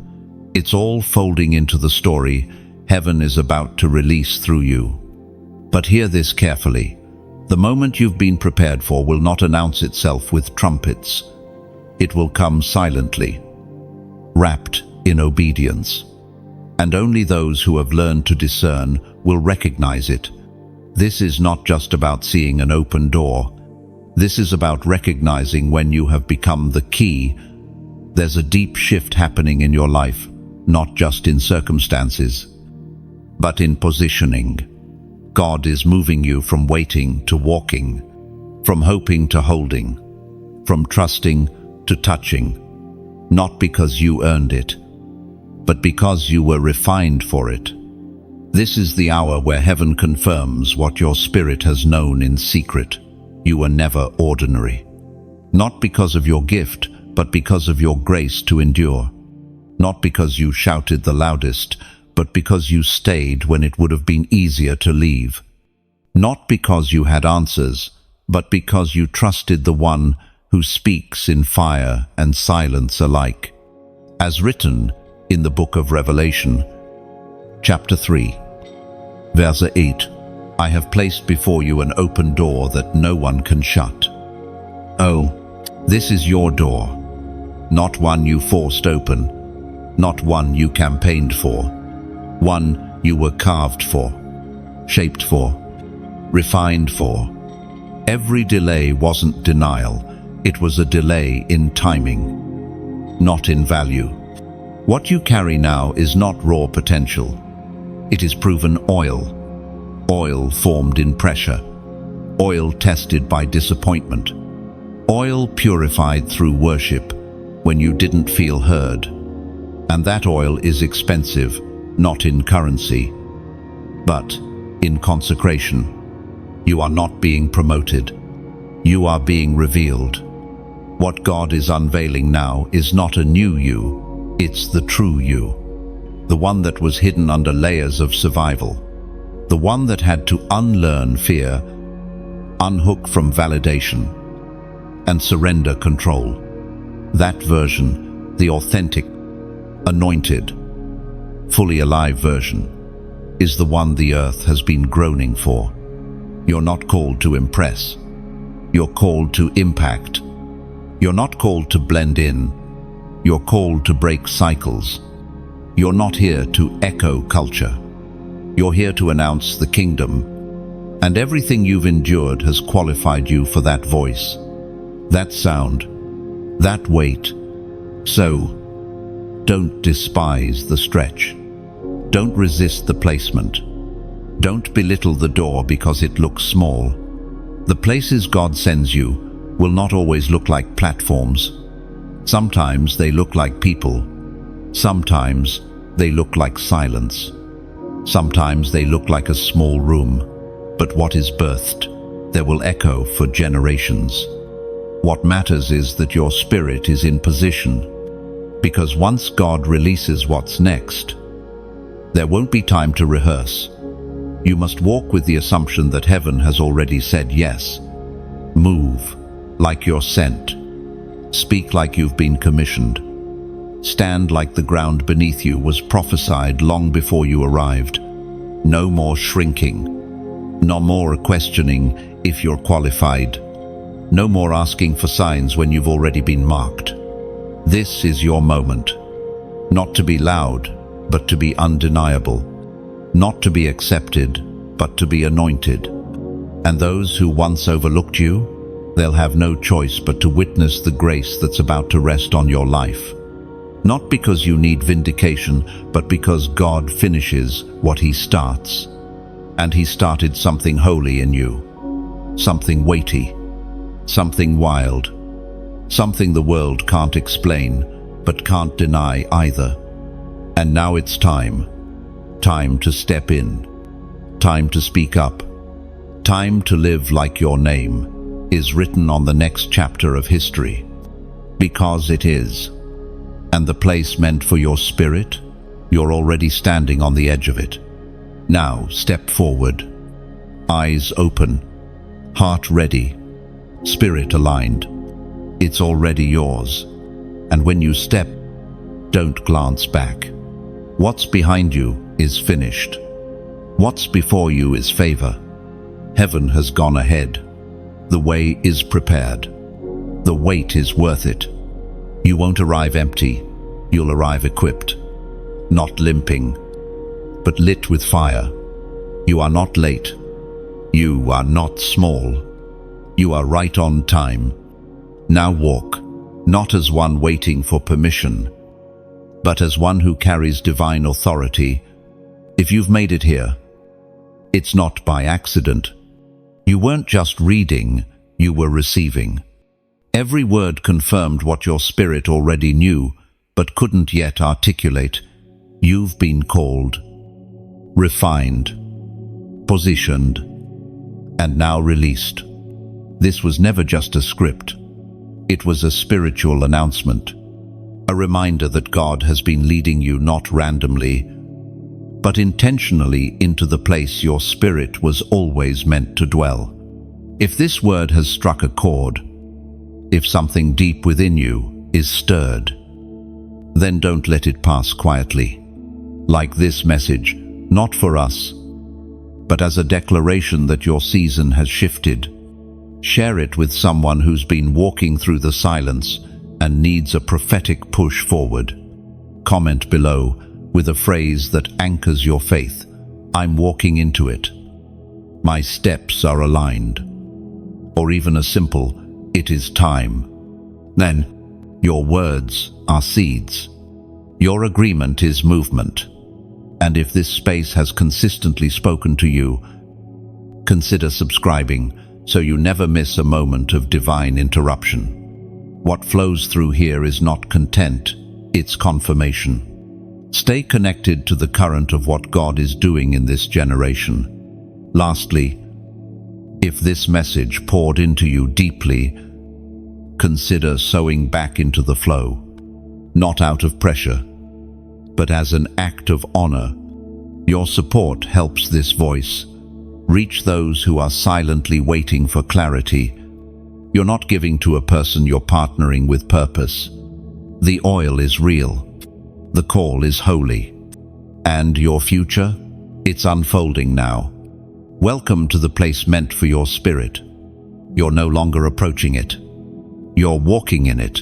it's all folding into the story heaven is about to release through you. But hear this carefully. The moment you've been prepared for will not announce itself with trumpets. It will come silently, wrapped in obedience. And only those who have learned to discern will recognize it. This is not just about seeing an open door. This is about recognizing when you have become the key. There's a deep shift happening in your life, not just in circumstances, but in positioning. God is moving you from waiting to walking, from hoping to holding, from trusting to touching, not because you earned it, but because you were refined for it. This is the hour where heaven confirms what your spirit has known in secret. You were never ordinary. Not because of your gift, but because of your grace to endure. Not because you shouted the loudest, but because you stayed when it would have been easier to leave. Not because you had answers, but because you trusted the one who speaks in fire and silence alike. As written in the book of Revelation, chapter 3, verse 8, I have placed before you an open door that no one can shut. Oh, this is your door, not one you forced open, not one you campaigned for, one you were carved for, shaped for, refined for. Every delay wasn't denial, it was a delay in timing, not in value. What you carry now is not raw potential. It is proven oil. Oil formed in pressure. Oil tested by disappointment. Oil purified through worship when you didn't feel heard. And that oil is expensive, not in currency, but in consecration. You are not being promoted. You are being revealed. What God is unveiling now is not a new you, it's the true you. The one that was hidden under layers of survival. The one that had to unlearn fear, unhook from validation, and surrender control. That version, the authentic, anointed, fully alive version, is the one the earth has been groaning for. You're not called to impress. You're called to impact. You're not called to blend in. You're called to break cycles. You're not here to echo culture. You're here to announce the kingdom. And everything you've endured has qualified you for that voice, that sound, that weight. So, don't despise the stretch. Don't resist the placement. Don't belittle the door because it looks small. The places God sends you will not always look like platforms. Sometimes they look like people. Sometimes they look like silence. Sometimes they look like a small room. But what is birthed, there will echo for generations. What matters is that your spirit is in position. Because once God releases what's next, there won't be time to rehearse. You must walk with the assumption that heaven has already said yes. Move like you're sent. Speak like you've been commissioned. Stand like the ground beneath you was prophesied long before you arrived. No more shrinking. No more questioning if you're qualified. No more asking for signs when you've already been marked. This is your moment. Not to be loud, but to be undeniable. Not to be accepted, but to be anointed. And those who once overlooked you, they'll have no choice but to witness the grace that's about to rest on your life. Not because you need vindication, but because God finishes what He starts. And He started something holy in you. Something weighty. Something wild. Something the world can't explain, but can't deny either. And now it's time. Time to step in. Time to speak up. Time to live like your name is written on the next chapter of history. Because it is. And the place meant for your spirit, you're already standing on the edge of it. Now step forward. Eyes open. Heart ready. Spirit aligned. It's already yours. And when you step, don't glance back. What's behind you is finished. What's before you is favor. Heaven has gone ahead. The way is prepared. The wait is worth it. You won't arrive empty. You'll arrive equipped. Not limping, but lit with fire. You are not late. You are not small. You are right on time. Now walk, not as one waiting for permission, but as one who carries divine authority. If you've made it here, it's not by accident. You weren't just reading, you were receiving. Every word confirmed what your spirit already knew, but couldn't yet articulate. You've been called. refined, positioned, and now released. This was never just a script. It was a spiritual announcement, a reminder that God has been leading you not randomly, but intentionally into the place your spirit was always meant to dwell. If this word has struck a chord, if something deep within you is stirred, then don't let it pass quietly. Like this message, not for us, but as a declaration that your season has shifted. Share it with someone who's been walking through the silence and needs a prophetic push forward. Comment below with a phrase that anchors your faith. I'm walking into it. My steps are aligned. Or even a simple, it is time. Then, your words are seeds. Your agreement is movement. And if this space has consistently spoken to you, consider subscribing so you never miss a moment of divine interruption. What flows through here is not content, it's confirmation. Stay connected to the current of what God is doing in this generation. Lastly, if this message poured into you deeply, consider sowing back into the flow, not out of pressure, but as an act of honor. Your support helps this voice reach those who are silently waiting for clarity. You're not giving to a person, you're partnering with purpose. The oil is real. The call is holy. And your future? It's unfolding now. Welcome to the place meant for your spirit. You're no longer approaching it. You're walking in it.